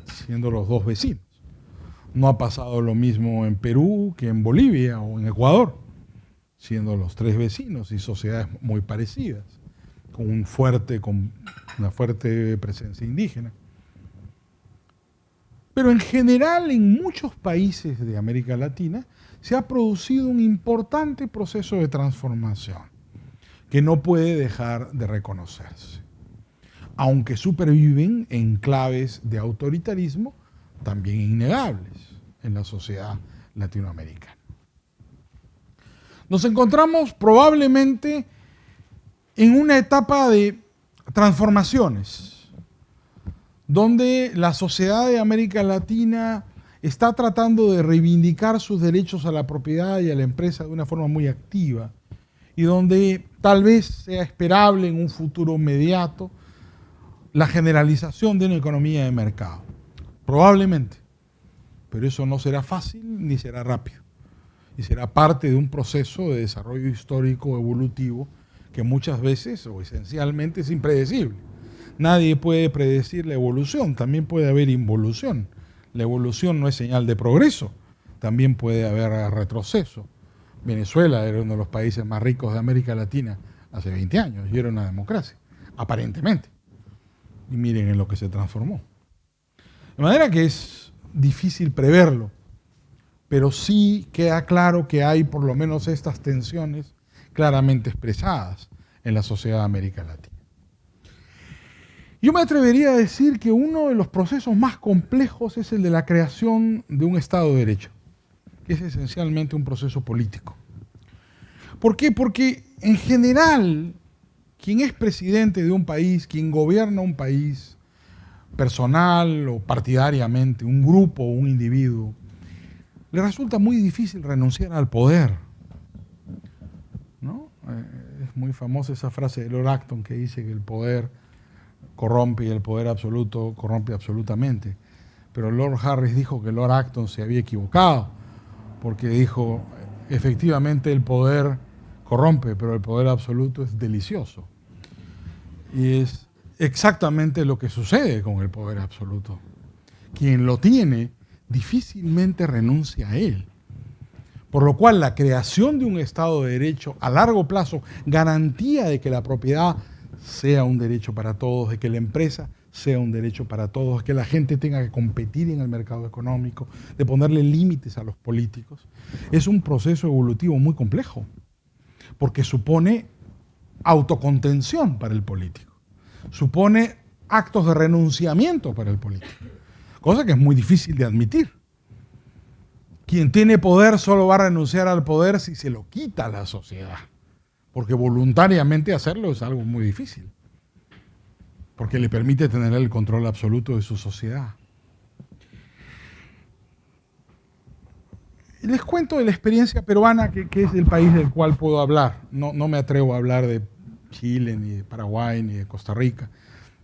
siendo los dos vecinos. No ha pasado lo mismo en Perú que en Bolivia o en Ecuador, siendo los tres vecinos y sociedades muy parecidas, con una fuerte presencia indígena. Pero en general, en muchos países de América Latina, se ha producido un importante proceso de transformación que no puede dejar de reconocerse. Aunque superviven enclaves de autoritarismo también innegables en la sociedad latinoamericana. Nos encontramos probablemente en una etapa de transformaciones, donde la sociedad de América Latina está tratando de reivindicar sus derechos a la propiedad y a la empresa de una forma muy activa, y donde tal vez sea esperable en un futuro inmediato la generalización de una economía de mercado. Probablemente, pero eso no será fácil ni será rápido, y será parte de un proceso de desarrollo histórico evolutivo que muchas veces o esencialmente es impredecible. Nadie puede predecir la evolución, también puede haber involución. La evolución no es señal de progreso, también puede haber retroceso. Venezuela era uno de los países más ricos de América Latina hace 20 años y era una democracia, aparentemente. Y miren en lo que se transformó. De manera que es difícil preverlo, pero sí queda claro que hay por lo menos estas tensiones claramente expresadas en la sociedad de América Latina. Yo me atrevería a decir que uno de los procesos más complejos es el de la creación de un Estado de Derecho, que es esencialmente un proceso político. ¿Por qué? Porque en general, quien es presidente de un país, quien gobierna un país, personal o partidariamente, un grupo o un individuo, le resulta muy difícil renunciar al poder, ¿no? Es muy famosa esa frase de Lord Acton que dice que el poder corrompe y el poder absoluto corrompe absolutamente. Pero Lord Harris dijo que Lord Acton se había equivocado, porque dijo, efectivamente el poder corrompe, pero el poder absoluto es delicioso. Y es exactamente lo que sucede con el poder absoluto. Quien lo tiene difícilmente renuncia a él. Por lo cual la creación de un Estado de Derecho a largo plazo, garantía de que la propiedad sea un derecho para todos, de que la empresa sea un derecho para todos, que la gente tenga que competir en el mercado económico, de ponerle límites a los políticos, es un proceso evolutivo muy complejo, porque supone autocontención para el político, supone actos de renunciamiento para el político, cosa que es muy difícil de admitir. Quien tiene poder solo va a renunciar al poder si se lo quita a la sociedad, porque voluntariamente hacerlo es algo muy difícil, porque le permite tener el control absoluto de su sociedad. Les cuento de la experiencia peruana, que es el país del cual puedo hablar. No me atrevo a hablar de Chile, ni de Paraguay, ni de Costa Rica.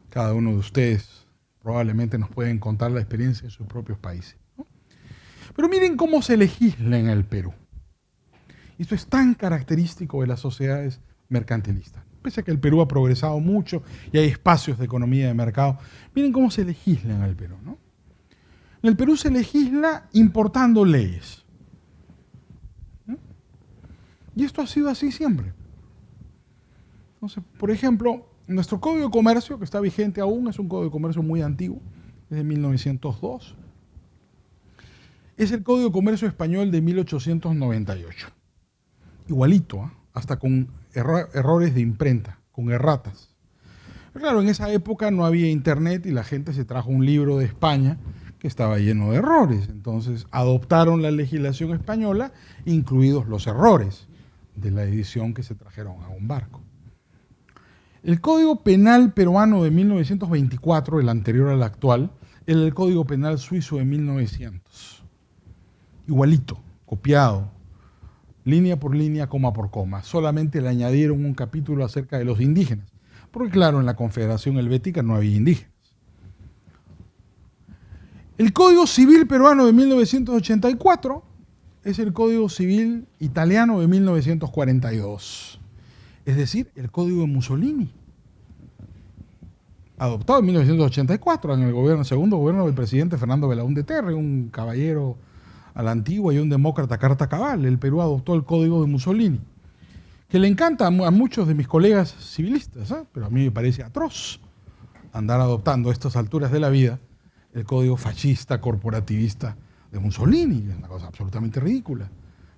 Cada uno de ustedes probablemente nos pueden contar la experiencia de sus propios países, ¿no? Pero miren cómo se legisla en el Perú. Esto es tan característico de las sociedades mercantilistas. Pese a que el Perú ha progresado mucho y hay espacios de economía de mercado, miren cómo se legisla en el Perú, ¿no? En el Perú se legisla importando leyes, ¿no? Y esto ha sido así siempre. Entonces, por ejemplo, nuestro Código de Comercio, que está vigente aún, es un Código de Comercio muy antiguo, desde 1902. es el Código de Comercio Español de 1898. Igualito, ¿eh? Hasta con errores de imprenta, con erratas. Pero claro, en esa época no había internet y la gente se trajo un libro de España que estaba lleno de errores. Entonces adoptaron la legislación española, incluidos los errores de la edición que se trajeron a un barco. El Código Penal peruano de 1924, el anterior al actual, era el Código Penal suizo de 1900. Igualito, copiado, línea por línea, coma por coma. Solamente le añadieron un capítulo acerca de los indígenas, porque claro, en la Confederación Helvética no había indígenas. El Código Civil peruano de 1984 es el Código Civil italiano de 1942. Es decir, el Código de Mussolini, adoptado en 1984 en el segundo gobierno del presidente Fernando Belaúnde Terry, un caballero a la antigua y un demócrata carta cabal. El Perú adoptó el Código de Mussolini, que le encanta a muchos de mis colegas civilistas, ¿eh? Pero a mí me parece atroz andar adoptando a estas alturas de la vida el código fascista, corporativista de Mussolini. Es una cosa absolutamente ridícula.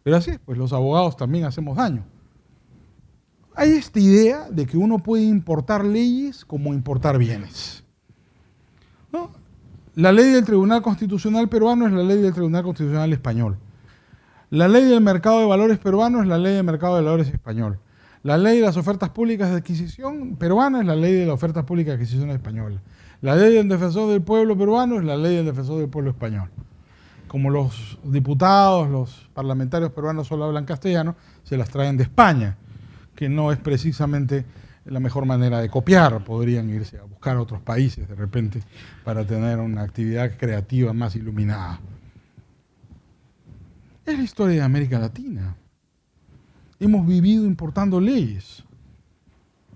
Pero así es, pues los abogados también hacemos daño. Hay esta idea de que uno puede importar leyes como importar bienes, ¿no? La ley del Tribunal Constitucional peruano es la ley del Tribunal Constitucional español. La ley del mercado de valores peruano es la ley del mercado de valores español. La ley de las ofertas públicas de adquisición peruana es la ley de las ofertas públicas de adquisición española. La ley del defensor del pueblo peruano es la ley del defensor del pueblo español. Como los diputados, los parlamentarios peruanos solo hablan castellano, se las traen de España, que no es precisamente la mejor manera de copiar. Podrían irse a buscar a otros países de repente para tener una actividad creativa más iluminada. Es la historia de América Latina. Hemos vivido importando leyes.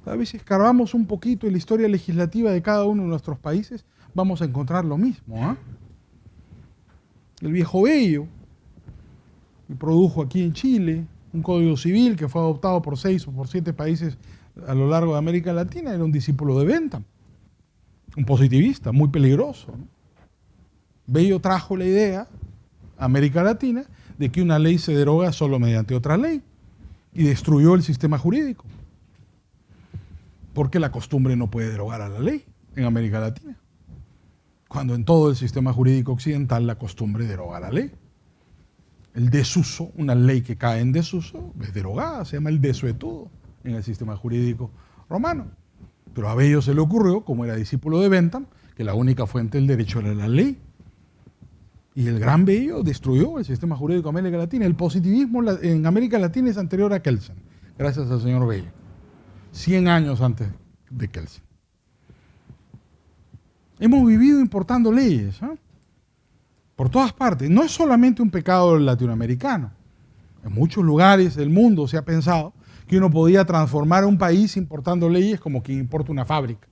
A veces escarbamos un poquito en la historia legislativa de cada uno de nuestros países, vamos a encontrar lo mismo, ¿eh? El Viejo Bello, que produjo aquí en Chile un código civil que fue adoptado por 6 o por 7 países a lo largo de América Latina, era un discípulo de Bentham, un positivista muy peligroso, ¿no? Bello trajo la idea a América Latina de que una ley se deroga solo mediante otra ley y destruyó el sistema jurídico, porque la costumbre no puede derogar a la ley en América Latina, cuando en todo el sistema jurídico occidental la costumbre deroga la ley. El desuso, una ley que cae en desuso, es derogada, se llama el desuetudo en el sistema jurídico romano. Pero a Bello se le ocurrió, como era discípulo de Bentham, que la única fuente del derecho era la ley. Y el gran Bello destruyó el sistema jurídico de América Latina. El positivismo en América Latina es anterior a Kelsen, gracias al señor Bello. 100 años antes de Kelsen. Hemos vivido importando leyes, ¿eh? Por todas partes. No es solamente un pecado latinoamericano. En muchos lugares del mundo se ha pensado que uno podía transformar un país importando leyes como quien importa una fábrica,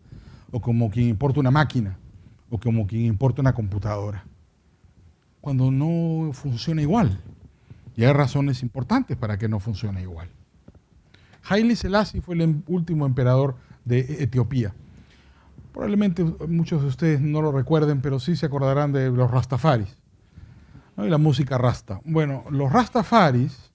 o como quien importa una máquina, o como quien importa una computadora, cuando no funciona igual. Y hay razones importantes para que no funcione igual. Haile Selassie fue el último emperador de Etiopía. Probablemente muchos de ustedes no lo recuerden, pero sí se acordarán de los Rastafaris, ¿no? Y la música rasta. Bueno, los Rastafaris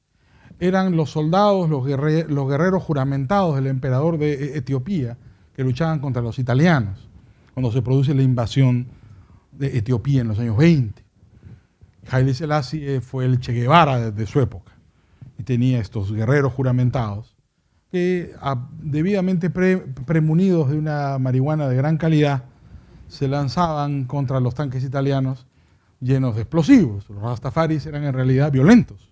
eran los soldados, los guerreros juramentados del emperador de Etiopía que luchaban contra los italianos cuando se produce la invasión de Etiopía en los años 20. Haile Selassie fue el Che Guevara de su época y tenía estos guerreros juramentados que, debidamente premunidos de una marihuana de gran calidad, se lanzaban contra los tanques italianos llenos de explosivos. Los Rastafaris eran en realidad violentos,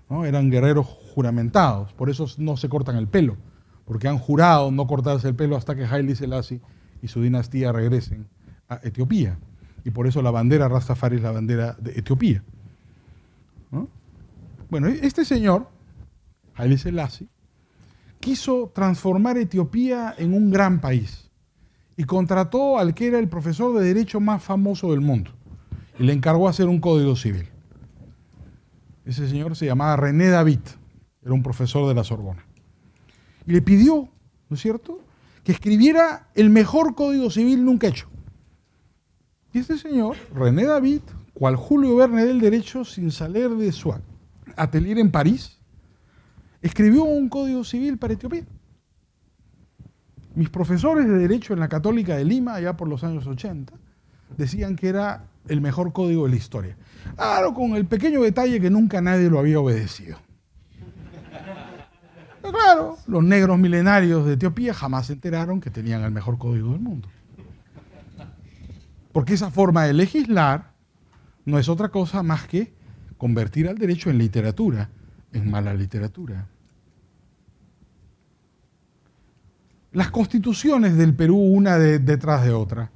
¿no? Eran guerreros juramentados, por eso no se cortan el pelo, porque han jurado no cortarse el pelo hasta que Haile Selassie y su dinastía regresen a Etiopía. Y por eso la bandera Rastafari es la bandera de Etiopía, ¿no? Bueno, este señor, Haile Selassie, quiso transformar Etiopía en un gran país y contrató al que era el profesor de derecho más famoso del mundo y le encargó hacer un código civil. Ese señor se llamaba René David, era un profesor de la Sorbona. Y le pidió, ¿no es cierto?, que escribiera el mejor código civil nunca hecho. Y este señor, René David, cual Julio Verne del Derecho, sin salir de su atelier en París, escribió un código civil para Etiopía. Mis profesores de Derecho en la Católica de Lima, allá por los años 80, decían que era el mejor código de la historia. Claro, con el pequeño detalle que nunca nadie lo había obedecido. Pero claro, los negros milenarios de Etiopía jamás se enteraron que tenían el mejor código del mundo. Porque esa forma de legislar no es otra cosa más que convertir al derecho en literatura, en mala literatura. Las constituciones del Perú, una detrás de otra,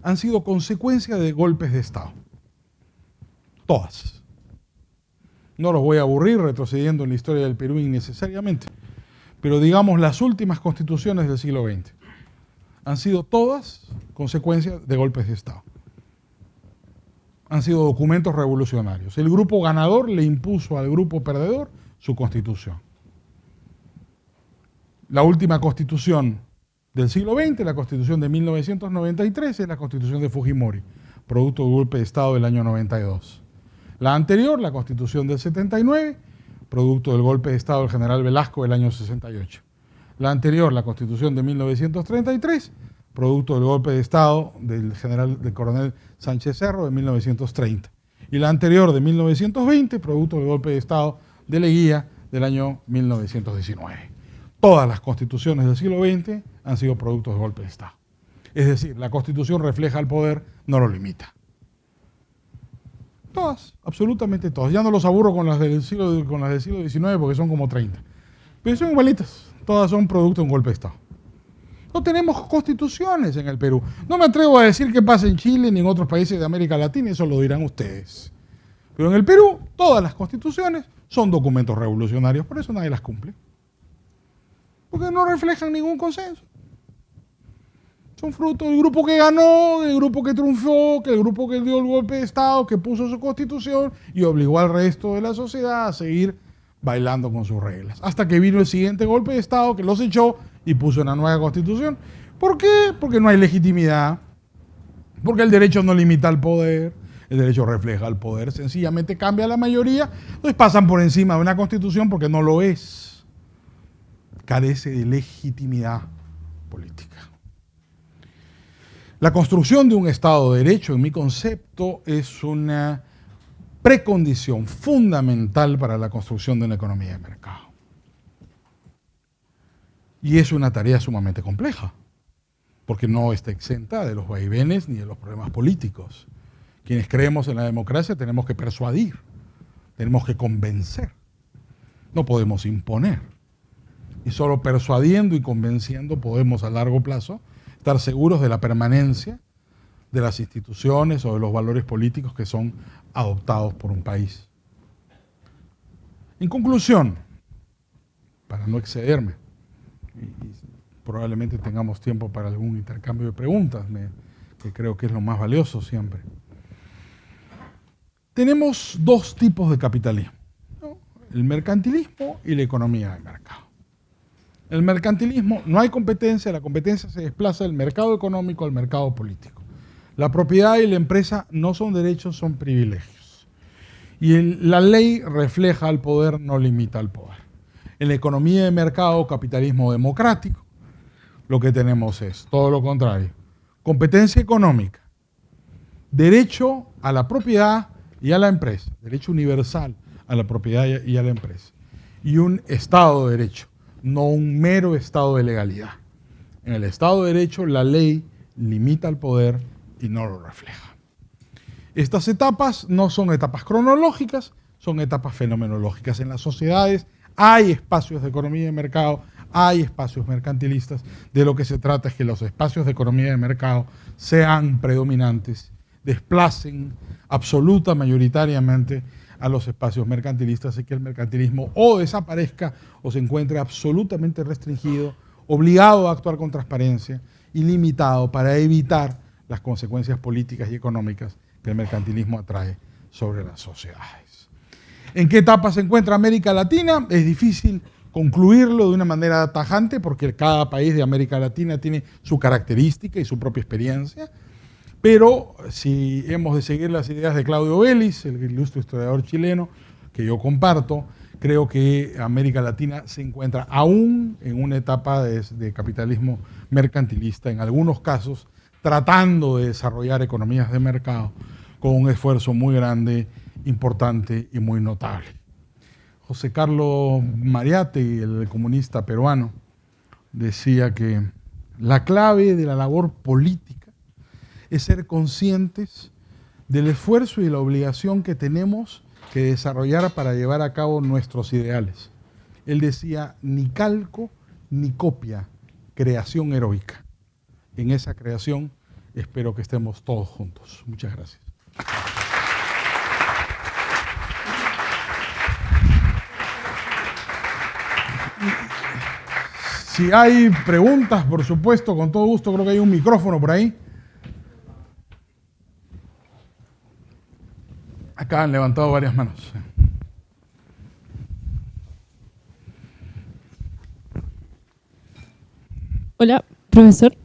han sido consecuencia de golpes de Estado. Todas. No los voy a aburrir retrocediendo en la historia del Perú innecesariamente, pero digamos las últimas constituciones del siglo XX han sido todas consecuencia de golpes de Estado. Han sido documentos revolucionarios. El grupo ganador le impuso al grupo perdedor su constitución. La última constitución del siglo XX, la constitución de 1993, es la constitución de Fujimori, producto del golpe de Estado del año 92. La anterior, la constitución del 79, producto del golpe de Estado del general Velasco del año 68. La anterior, la constitución de 1933, producto del golpe de Estado del coronel Sánchez Cerro de 1930. Y la anterior, de 1920, producto del golpe de Estado de Leguía del año 1919. Todas las constituciones del siglo XX han sido productos de golpe de Estado. Es decir, la Constitución refleja el poder, no lo limita. Todas, absolutamente todas. Ya no los aburro con las del siglo XIX porque son como 30. Pero son igualitas. Todas son producto de un golpe de Estado. No tenemos constituciones en el Perú. No me atrevo a decir qué pasa en Chile ni en otros países de América Latina, eso lo dirán ustedes. Pero en el Perú, todas las constituciones son documentos revolucionarios, por eso nadie las cumple. Porque no reflejan ningún consenso. Son fruto del grupo que ganó, del grupo que triunfó, del grupo que dio el golpe de Estado, que puso su constitución y obligó al resto de la sociedad a seguir bailando con sus reglas. Hasta que vino el siguiente golpe de Estado que los echó y puso una nueva constitución. ¿Por qué? Porque no hay legitimidad, porque el derecho no limita al poder, el derecho refleja el poder, sencillamente cambia la mayoría, entonces pasan por encima de una constitución porque no lo es. Carece de legitimidad política. La construcción de un Estado de Derecho, en mi concepto, es una precondición fundamental para la construcción de una economía de mercado. Y es una tarea sumamente compleja, porque no está exenta de los vaivenes ni de los problemas políticos. Quienes creemos en la democracia tenemos que persuadir, tenemos que convencer, no podemos imponer. Y solo persuadiendo y convenciendo podemos a largo plazo estar seguros de la permanencia de las instituciones o de los valores políticos que son adoptados por un país. En conclusión, para no excederme, y probablemente tengamos tiempo para algún intercambio de preguntas, que creo que es lo más valioso siempre. Tenemos dos tipos de capitalismo, ¿no? El mercantilismo y la economía de mercado. El mercantilismo, no hay competencia, la competencia se desplaza del mercado económico al mercado político. La propiedad y la empresa no son derechos, son privilegios. Y la ley refleja el poder, no limita el poder. En la economía de mercado, capitalismo democrático, lo que tenemos es todo lo contrario. Competencia económica, derecho a la propiedad y a la empresa, derecho universal a la propiedad y a la empresa. Y un Estado de Derecho, no un mero estado de legalidad. En el Estado de Derecho, la ley limita el poder y no lo refleja. Estas etapas no son etapas cronológicas, son etapas fenomenológicas. En las sociedades hay espacios de economía de mercado, hay espacios mercantilistas. De lo que se trata es que los espacios de economía de mercado sean predominantes, desplacen absoluta, mayoritariamente a los espacios mercantilistas y que el mercantilismo o desaparezca o se encuentre absolutamente restringido, obligado a actuar con transparencia y limitado para evitar las consecuencias políticas y económicas que el mercantilismo atrae sobre las sociedades. ¿En qué etapa se encuentra América Latina? Es difícil concluirlo de una manera tajante porque cada país de América Latina tiene su característica y su propia experiencia, Pero si hemos de seguir las ideas de Claudio Vélez, el ilustre historiador chileno, que yo comparto, creo que América Latina se encuentra aún en una etapa de capitalismo mercantilista, en algunos casos tratando de desarrollar economías de mercado con un esfuerzo muy grande, importante y muy notable. José Carlos Mariátegui, el comunista peruano, decía que la clave de la labor política es ser conscientes del esfuerzo y la obligación que tenemos que desarrollar para llevar a cabo nuestros ideales. Él decía, ni calco ni copia, creación heroica. En esa creación espero que estemos todos juntos. Muchas gracias. Si hay preguntas, por supuesto, con todo gusto, creo que hay un micrófono por ahí. Acá han levantado varias manos. Hola, profesor.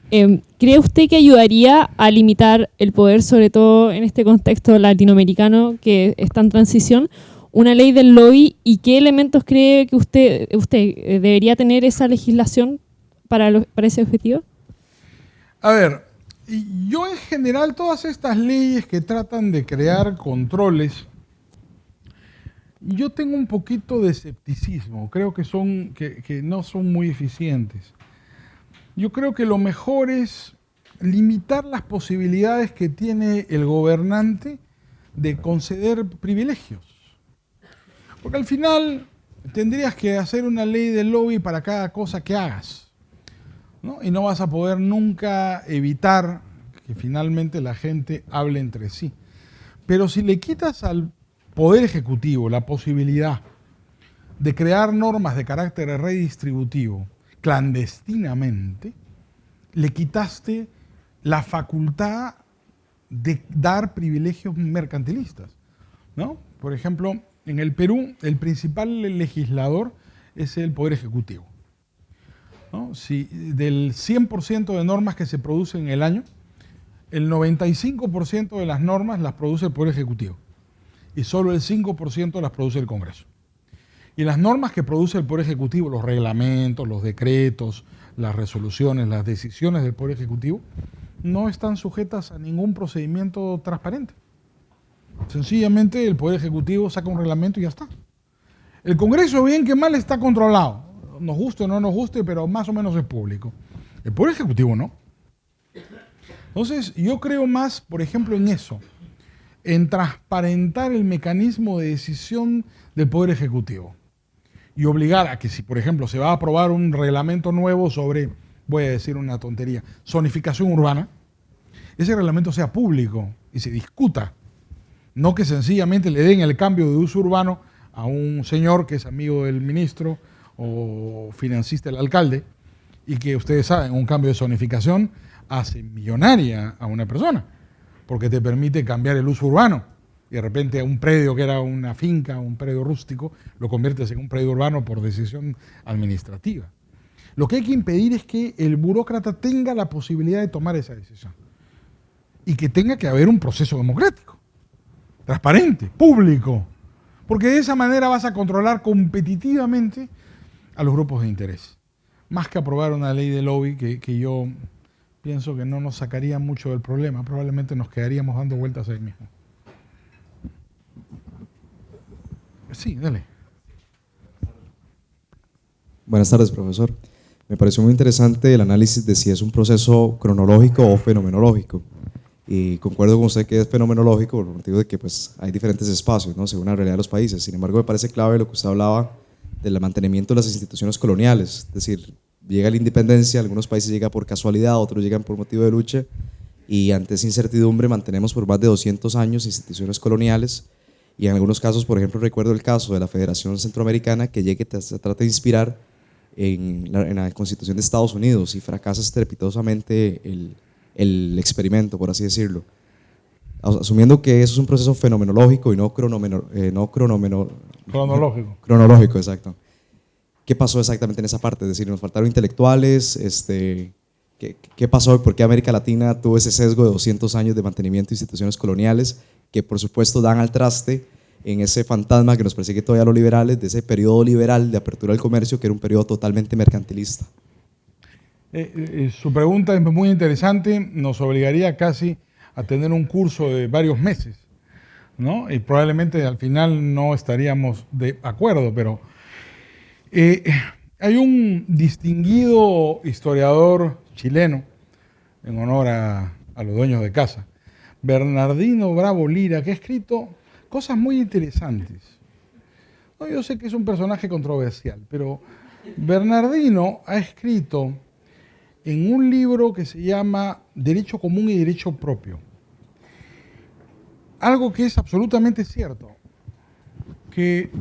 ¿Cree usted que ayudaría a limitar el poder, sobre todo en este contexto latinoamericano que está en transición, una ley del lobby? ¿Y qué elementos cree que usted debería tener esa legislación para ese objetivo? A ver, yo en general todas estas leyes que tratan de crear controles, yo tengo un poquito de escepticismo. Creo que no son muy eficientes. Yo creo que lo mejor es limitar las posibilidades que tiene el gobernante de conceder privilegios. Porque al final tendrías que hacer una ley del lobby para cada cosa que hagas, ¿no? Y no vas a poder nunca evitar que finalmente la gente hable entre sí. Pero si le quitas al Poder Ejecutivo la posibilidad de crear normas de carácter redistributivo clandestinamente, le quitaste la facultad de dar privilegios mercantilistas, ¿no? Por ejemplo, en el Perú, el principal legislador es el Poder Ejecutivo, ¿no? Si del 100% de normas que se producen en el año, el 95% de las normas las produce el Poder Ejecutivo y solo el 5% las produce el Congreso. Y las normas que produce el Poder Ejecutivo, los reglamentos, los decretos, las resoluciones, las decisiones del Poder Ejecutivo, no están sujetas a ningún procedimiento transparente. Sencillamente el Poder Ejecutivo saca un reglamento y ya está. El Congreso, bien que mal, está controlado. Nos guste o no nos guste, pero más o menos es público. El Poder Ejecutivo no. Entonces, yo creo más, por ejemplo, en eso, en transparentar el mecanismo de decisión del Poder Ejecutivo y obligar a que si, por ejemplo, se va a aprobar un reglamento nuevo sobre, voy a decir una tontería, zonificación urbana, ese reglamento sea público y se discuta, no que sencillamente le den el cambio de uso urbano a un señor que es amigo del ministro o financista del alcalde y que ustedes saben, un cambio de zonificación hace millonaria a una persona porque te permite cambiar el uso urbano. Y de repente un predio que era una finca, un predio rústico, lo conviertes en un predio urbano por decisión administrativa. Lo que hay que impedir es que el burócrata tenga la posibilidad de tomar esa decisión. Y que tenga que haber un proceso democrático, transparente, público. Porque de esa manera vas a controlar competitivamente a los grupos de interés. Más que aprobar una ley de lobby que yo pienso que no nos sacaría mucho del problema, probablemente nos quedaríamos dando vueltas ahí mismo. Sí, dale. Buenas tardes, profesor. Me pareció muy interesante el análisis de si es un proceso cronológico o fenomenológico. Y concuerdo con usted que es fenomenológico por el motivo de que pues, hay diferentes espacios, ¿no? Según la realidad de los países. Sin embargo, me parece clave lo que usted hablaba del mantenimiento de las instituciones coloniales. Es decir, llega la independencia, algunos países llegan por casualidad, otros llegan por motivo de lucha. Y ante esa incertidumbre mantenemos por más de 200 años instituciones coloniales. Y en algunos casos, por ejemplo, recuerdo el caso de la Federación Centroamericana que se trata de inspirar en la Constitución de Estados Unidos y fracasa estrepitosamente el experimento, por así decirlo. Asumiendo que eso es un proceso fenomenológico y no Cronológico. Cronológico, exacto. ¿Qué pasó exactamente en esa parte? Es decir, nos faltaron intelectuales, ¿Qué pasó y por qué América Latina tuvo ese sesgo de 200 años de mantenimiento de instituciones coloniales que por supuesto dan al traste en ese fantasma que nos persigue todavía a los liberales, de ese periodo liberal de apertura del comercio que era un periodo totalmente mercantilista? Su pregunta es muy interesante, nos obligaría casi a tener un curso de varios meses, ¿no? Y probablemente al final no estaríamos de acuerdo, pero hay un distinguido historiador chileno, en honor a los dueños de casa, Bernardino Bravo Lira, que ha escrito cosas muy interesantes. No, yo sé que es un personaje controversial, pero Bernardino ha escrito en un libro que se llama Derecho Común y Derecho Propio algo que es absolutamente cierto, que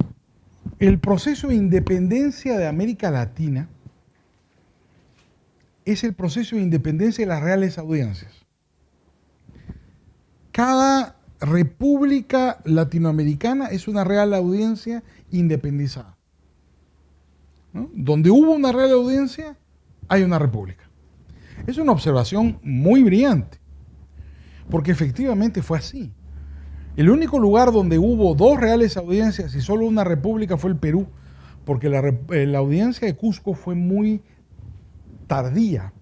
el proceso de independencia de América Latina es el proceso de independencia de las reales audiencias. Cada república latinoamericana es una real audiencia independizada, ¿no? Donde hubo una real audiencia, hay una república. Es una observación muy brillante, porque efectivamente fue así. El único lugar donde hubo dos reales audiencias y solo una república fue el Perú, porque la audiencia de Cusco fue muy tardía,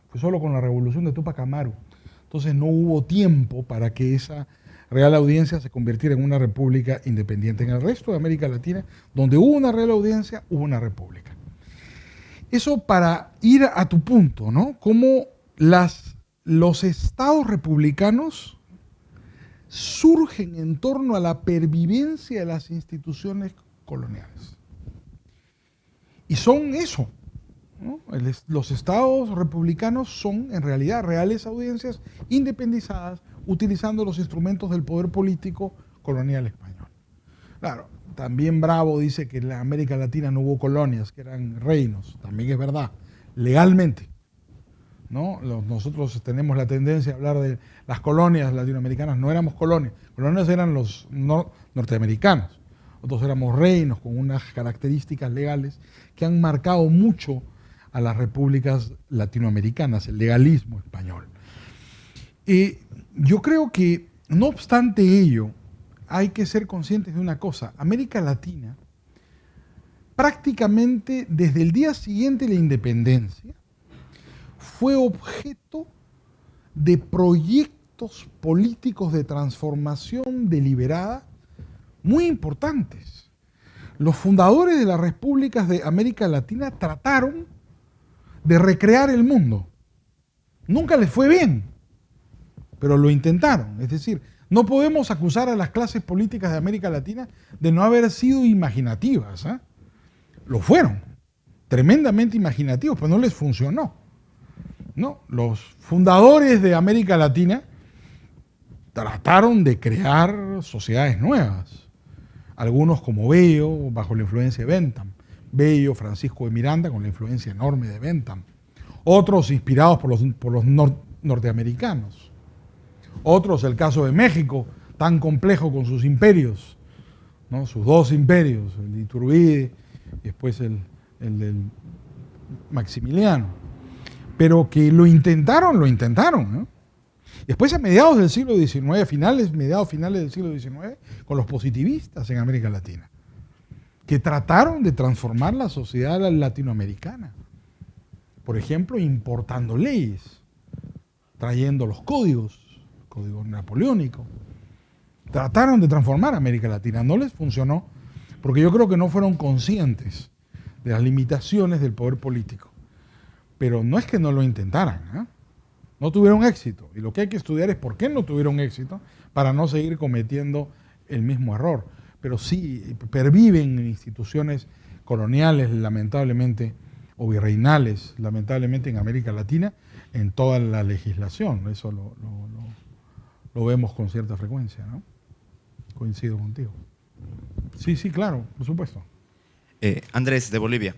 fue solo con la revolución de Túpac Amaru. Entonces no hubo tiempo para que esa real audiencia se convirtiera en una república independiente. En el resto de América Latina, donde hubo una real audiencia, hubo una república. Eso para ir a tu punto, ¿no? Cómo los estados republicanos surgen en torno a la pervivencia de las instituciones coloniales. Y son eso, ¿no? Los estados republicanos son en realidad reales audiencias independizadas utilizando los instrumentos del poder político colonial español. Claro, también Bravo dice que en la América Latina no hubo colonias, que eran reinos. También es verdad, legalmente, ¿no? Nosotros tenemos la tendencia a hablar de las colonias latinoamericanas. No éramos colonias, colonias eran los norteamericanos. Nosotros éramos reinos con unas características legales que han marcado mucho a las repúblicas latinoamericanas, el legalismo español. Yo creo que, no obstante ello, hay que ser conscientes de una cosa. América Latina, prácticamente desde el día siguiente de la independencia, fue objeto de proyectos políticos de transformación deliberada muy importantes. Los fundadores de las repúblicas de América Latina trataron de recrear el mundo. Nunca les fue bien, pero lo intentaron. Es decir, no podemos acusar a las clases políticas de América Latina de no haber sido imaginativas, ¿eh? Lo fueron, tremendamente imaginativos, pero no les funcionó, ¿no? Los fundadores de América Latina trataron de crear sociedades nuevas. Algunos como Bello, bajo la influencia de Bentham. Bello, Francisco de Miranda, con la influencia enorme de Bentham. Otros inspirados por los norteamericanos. Otros, el caso de México, tan complejo con sus imperios, ¿no? Sus dos imperios, el de Iturbide y después el del Maximiliano. Pero que lo intentaron, ¿no? Después, a mediados del siglo XIX, finales del siglo XIX, con los positivistas en América Latina, que trataron de transformar la sociedad latinoamericana. Por ejemplo, importando leyes, trayendo los códigos, el código napoleónico. Trataron de transformar América Latina. No les funcionó, porque yo creo que no fueron conscientes de las limitaciones del poder político. Pero no es que no lo intentaran, ¿eh? No tuvieron éxito. Y lo que hay que estudiar es por qué no tuvieron éxito para no seguir cometiendo el mismo error. Pero sí perviven instituciones coloniales, lamentablemente, o virreinales, lamentablemente, en América Latina, en toda la legislación. Eso lo vemos con cierta frecuencia, ¿no? Coincido contigo. Sí, claro, por supuesto. Andrés, de Bolivia.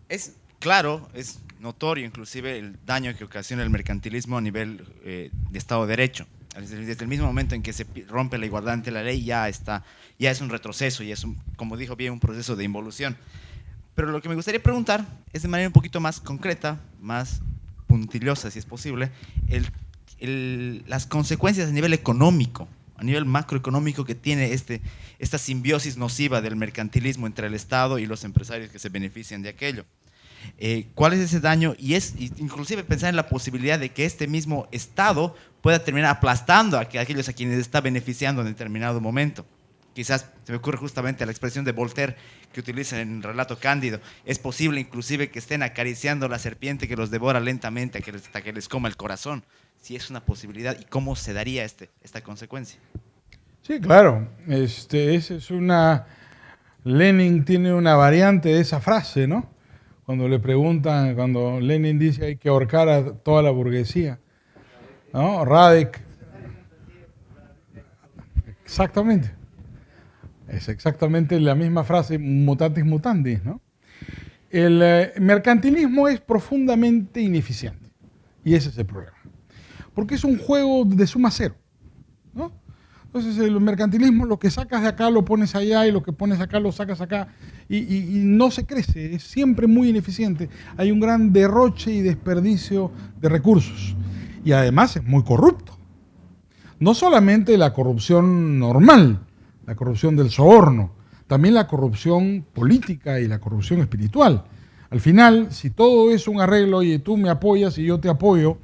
Es claro, es notorio inclusive el daño que ocasiona el mercantilismo a nivel de Estado de Derecho. Desde el mismo momento en que se rompe la igualdad ante la ley ya es un retroceso, y es, como dijo bien, un proceso de involución. Pero lo que me gustaría preguntar es de manera un poquito más concreta, más puntillosa, si es posible, las consecuencias a nivel económico, a nivel macroeconómico que tiene esta simbiosis nociva del mercantilismo entre el Estado y los empresarios que se benefician de aquello. ¿Cuál es ese daño? Y inclusive pensar en la posibilidad de que este mismo Estado pueda terminar aplastando a aquellos a quienes está beneficiando en determinado momento. Quizás se me ocurre justamente la expresión de Voltaire que utiliza en el relato Cándido. Es posible inclusive que estén acariciando la serpiente que los devora lentamente hasta que les coma el corazón. Si es una posibilidad, ¿y cómo se daría esta consecuencia? Sí, claro. Esa es Lenin tiene una variante de esa frase, ¿no? Cuando le preguntan, cuando Lenin dice hay que ahorcar a toda la burguesía, ¿no? Radek. Exactamente. Es exactamente la misma frase, mutatis mutandis, ¿no? El mercantilismo es profundamente ineficiente. Y ese es el problema. Porque es un juego de suma cero, ¿no? Entonces el mercantilismo, lo que sacas de acá lo pones allá y lo que pones acá lo sacas acá y no se crece, es siempre muy ineficiente. Hay un gran derroche y desperdicio de recursos y además es muy corrupto. No solamente la corrupción normal, la corrupción del soborno, también la corrupción política y la corrupción espiritual. Al final, si todo es un arreglo y tú me apoyas y yo te apoyo,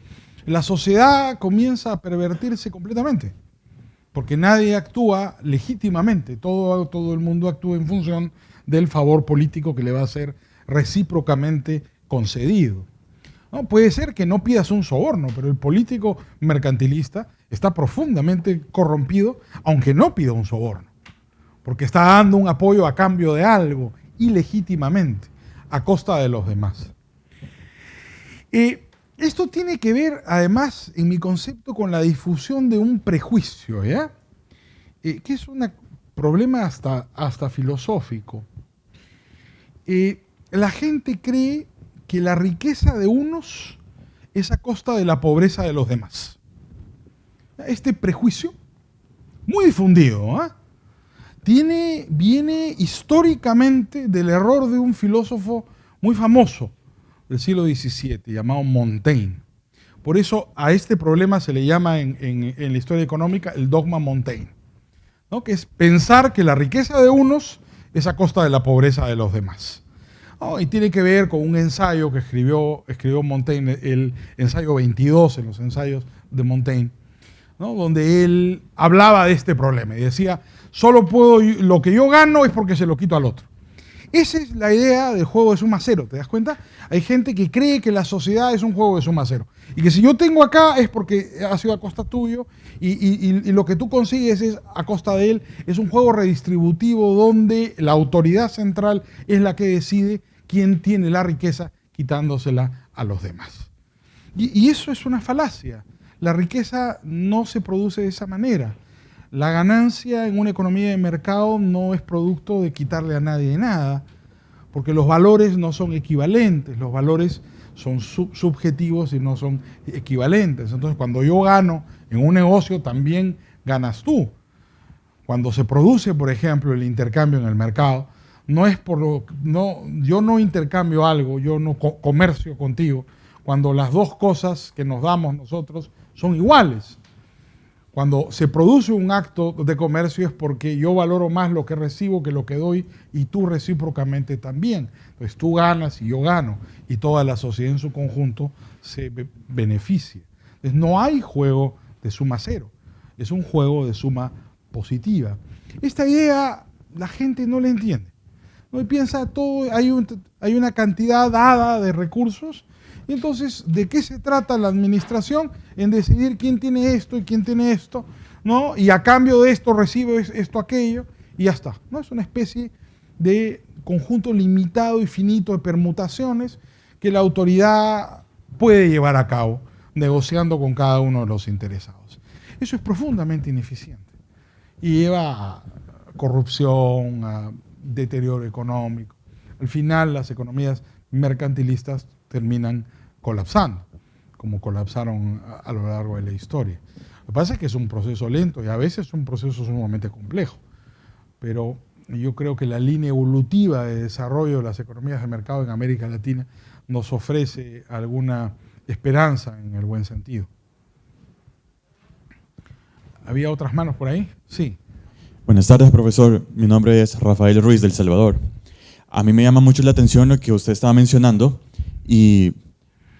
la sociedad comienza a pervertirse completamente. Porque nadie actúa legítimamente, todo el mundo actúa en función del favor político que le va a ser recíprocamente concedido. ¿No? Puede ser que no pidas un soborno, pero el político mercantilista está profundamente corrompido, aunque no pida un soborno, porque está dando un apoyo a cambio de algo, ilegítimamente, a costa de los demás. Esto tiene que ver, además, en mi concepto, con la difusión de un prejuicio, ¿ya? Que es un problema hasta filosófico. La gente cree que la riqueza de unos es a costa de la pobreza de los demás. Este prejuicio, muy difundido, viene históricamente del error de un filósofo muy famoso del siglo XVII, llamado Montaigne. Por eso a este problema se le llama en la historia económica el dogma Montaigne, ¿no? Que es pensar que la riqueza de unos es a costa de la pobreza de los demás. ¿No? Y tiene que ver con un ensayo que escribió Montaigne, el ensayo 22 en los ensayos de Montaigne, ¿no? Donde él hablaba de este problema y decía, lo que yo gano es porque se lo quito al otro. Esa es la idea del juego de suma cero, ¿te das cuenta? Hay gente que cree que la sociedad es un juego de suma cero. Y que si yo tengo acá es porque ha sido a costa tuyo y lo que tú consigues es a costa de él. Es un juego redistributivo donde la autoridad central es la que decide quién tiene la riqueza quitándosela a los demás. Y eso es una falacia. La riqueza no se produce de esa manera. La ganancia en una economía de mercado no es producto de quitarle a nadie nada, porque los valores no son equivalentes, los valores son subjetivos y no son equivalentes. Entonces, cuando yo gano en un negocio, también ganas tú. Cuando se produce, por ejemplo, el intercambio en el mercado, yo no intercambio algo, yo no comercio contigo, cuando las dos cosas que nos damos nosotros son iguales. Cuando se produce un acto de comercio es porque yo valoro más lo que recibo que lo que doy y tú recíprocamente también. Entonces tú ganas y yo gano y toda la sociedad en su conjunto se beneficia. Entonces no hay juego de suma cero, es un juego de suma positiva. Esta idea la gente no la entiende. No piensa hay una cantidad dada de recursos. Y entonces, ¿de qué se trata la administración? En decidir quién tiene esto y quién tiene esto, ¿no? Y a cambio de esto recibe esto, aquello, y ya está, ¿no? Es una especie de conjunto limitado y finito de permutaciones que la autoridad puede llevar a cabo, negociando con cada uno de los interesados. Eso es profundamente ineficiente y lleva a corrupción, a deterioro económico. Al final, las economías mercantilistas terminan colapsando, como colapsaron a lo largo de la historia. Lo que pasa es que es un proceso lento y a veces es un proceso sumamente complejo, pero yo creo que la línea evolutiva de desarrollo de las economías de mercado en América Latina nos ofrece alguna esperanza en el buen sentido. ¿Había otras manos por ahí? Sí. Buenas tardes, profesor. Mi nombre es Rafael Ruiz del Salvador. A mí me llama mucho la atención lo que usted estaba mencionando y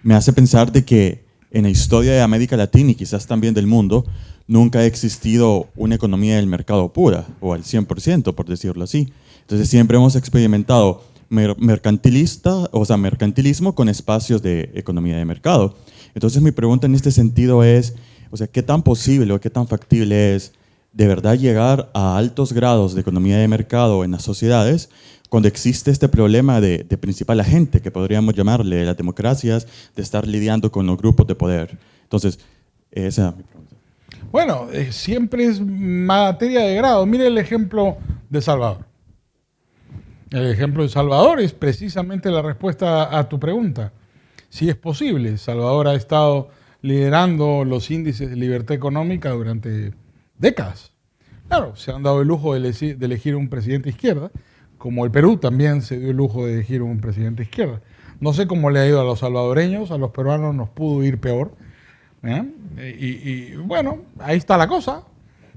me hace pensar de que en la historia de América Latina y quizás también del mundo, nunca ha existido una economía del mercado pura o al 100%, por decirlo así. Entonces siempre hemos experimentado mercantilismo con espacios de economía de mercado. Entonces mi pregunta en este sentido es, o sea, ¿qué tan posible o qué tan factible es de verdad llegar a altos grados de economía de mercado en las sociedades cuando existe este problema de principal agente, que podríamos llamarle las democracias, de estar lidiando con los grupos de poder? Entonces, esa es mi pregunta. Bueno, siempre es materia de grado. Mire el ejemplo de Salvador. El ejemplo de Salvador es precisamente la respuesta a tu pregunta. Sí es posible. Salvador ha estado liderando los índices de libertad económica durante décadas. Claro, se han dado el lujo de elegir un presidente de izquierda, como el Perú también se dio el lujo de elegir un presidente de izquierda. No sé cómo le ha ido a los salvadoreños, a los peruanos nos pudo ir peor. Y bueno, ahí está la cosa,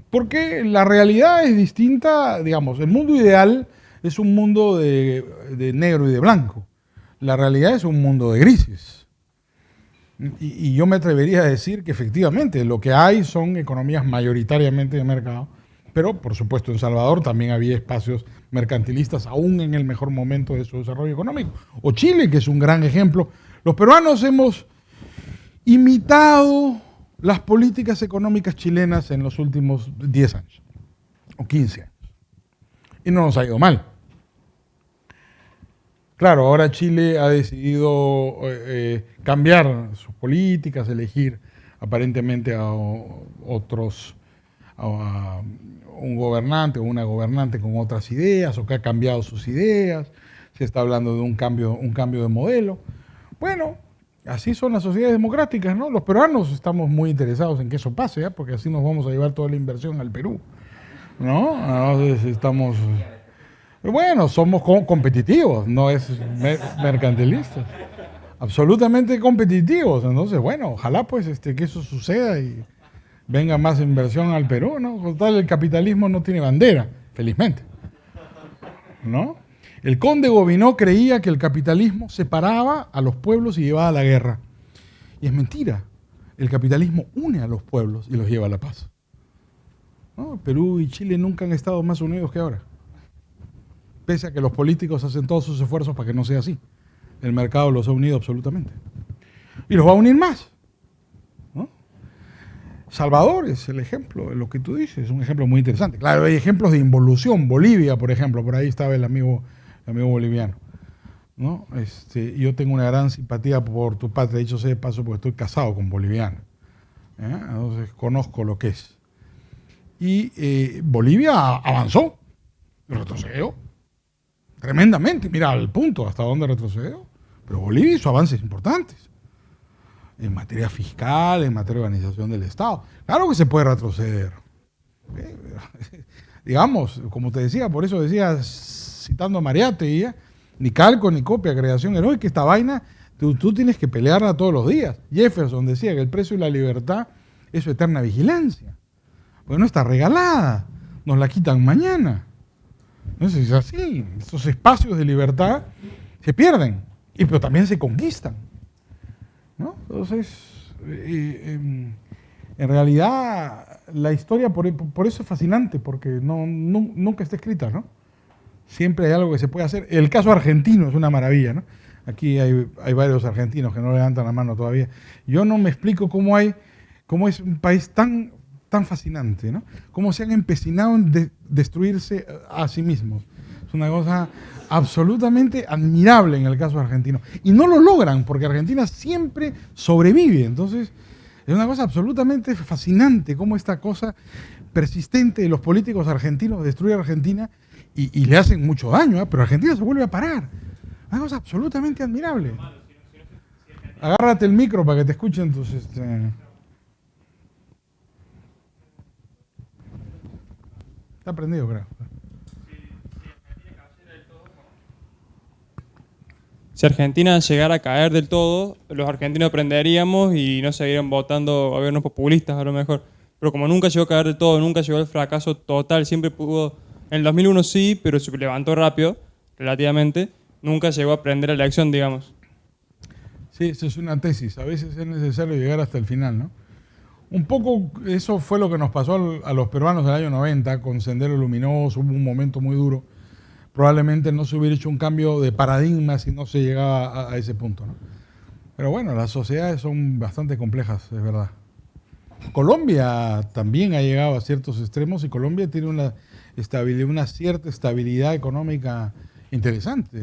porque la realidad es distinta. Digamos, el mundo ideal es un mundo de negro y de blanco. La realidad es un mundo de grises. Y yo me atrevería a decir que efectivamente lo que hay son economías mayoritariamente de mercado, pero por supuesto en Salvador también había espacios mercantilistas aún en el mejor momento de su desarrollo económico. O Chile, que es un gran ejemplo. Los peruanos hemos imitado las políticas económicas chilenas en los últimos 10 años o 15 años. Y no nos ha ido mal. Claro, ahora Chile ha decidido cambiar sus políticas, elegir aparentemente a otros, a un gobernante o una gobernante con otras ideas, o que ha cambiado sus ideas. Se está hablando de un cambio de modelo. Bueno, así son las sociedades democráticas, ¿no? Los peruanos estamos muy interesados en que eso pase, ¿eh? Porque así nos vamos a llevar toda la inversión al Perú, ¿no? Entonces estamos... Bueno, somos competitivos, no es mercantilistas. Absolutamente competitivos. Entonces, bueno, ojalá pues que eso suceda y venga más inversión al Perú, ¿no? Total, el capitalismo no tiene bandera, felizmente, ¿no? El conde Gobineau creía que el capitalismo separaba a los pueblos y llevaba a la guerra. Y es mentira. El capitalismo une a los pueblos y los lleva a la paz, ¿no? Perú y Chile nunca han estado más unidos que ahora, pese a que los políticos hacen todos sus esfuerzos para que no sea así. El mercado los ha unido absolutamente. Y los va a unir más, ¿no? Salvador es el ejemplo de lo que tú dices, es un ejemplo muy interesante. Claro, hay ejemplos de involución. Bolivia, por ejemplo, por ahí estaba el amigo boliviano, ¿no? Yo tengo una gran simpatía por tu patria, dicho sea de paso, porque estoy casado con boliviano, entonces conozco lo que es. Y Bolivia avanzó, retrocedió tremendamente. Mira al punto hasta dónde retrocedió. Pero Bolivia hizo avances importantes en materia fiscal, en materia de organización del Estado. Claro que se puede retroceder. Digamos, como te decía, por eso decía, citando a Mariátegui, ni calco ni copia, creación heroica. Esta vaina tú tienes que pelearla todos los días. Jefferson decía que el precio de la libertad es su eterna vigilancia. Porque no está regalada, nos la quitan mañana. Entonces es así, estos espacios de libertad se pierden, pero también se conquistan, ¿no? Entonces, en realidad la historia por eso es fascinante, porque nunca está escrita, ¿no? Siempre hay algo que se puede hacer. El caso argentino es una maravilla, ¿no? Aquí hay varios argentinos que no levantan la mano todavía. Yo no me explico cómo es un país tan fascinante, ¿no? Cómo se han empecinado en destruirse a sí mismos. Es una cosa absolutamente admirable en el caso argentino. Y no lo logran, porque Argentina siempre sobrevive. Entonces, es una cosa absolutamente fascinante cómo esta cosa persistente de los políticos argentinos destruye a Argentina y le hacen mucho daño, pero Argentina se vuelve a parar. Una cosa absolutamente admirable. Agárrate el micro para que te escuchen tus... Está prendido, creo. si Argentina llegara a caer del todo, los argentinos aprenderíamos y no seguirían votando gobiernos populistas a lo mejor. Pero como nunca llegó a caer del todo, nunca llegó al fracaso total, siempre pudo, en el 2001 sí, pero se levantó rápido, relativamente, nunca llegó a aprender la lección, digamos. Sí, eso es una tesis. A veces es necesario llegar hasta el final, ¿no? Un poco eso fue lo que nos pasó a los peruanos del año 90 con Sendero Luminoso, hubo un momento muy duro. Probablemente no se hubiera hecho un cambio de paradigma si no se llegaba a ese punto, ¿no? Pero bueno, las sociedades son bastante complejas, es verdad. Colombia también ha llegado a ciertos extremos y Colombia tiene una cierta estabilidad económica interesante.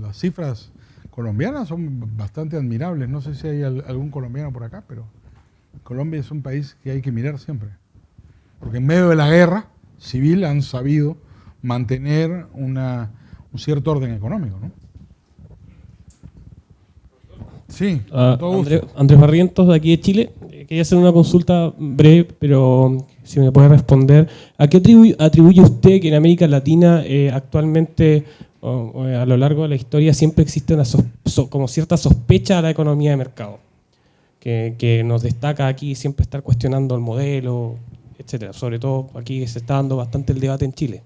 Las cifras colombianas son bastante admirables. No sé si hay algún colombiano por acá, pero Colombia es un país que hay que mirar siempre. Porque en medio de la guerra civil han sabido mantener un cierto orden económico, ¿no? Sí, con todo gusto. Andrés Barrientos, de aquí de Chile. Quería hacer una consulta breve, pero si me puede responder. ¿A qué atribuye usted que en América Latina actualmente, a lo largo de la historia, siempre existe como cierta sospecha a la economía de mercado? Que nos destaca aquí siempre estar cuestionando el modelo, etcétera. Sobre todo aquí se está dando bastante el debate en Chile.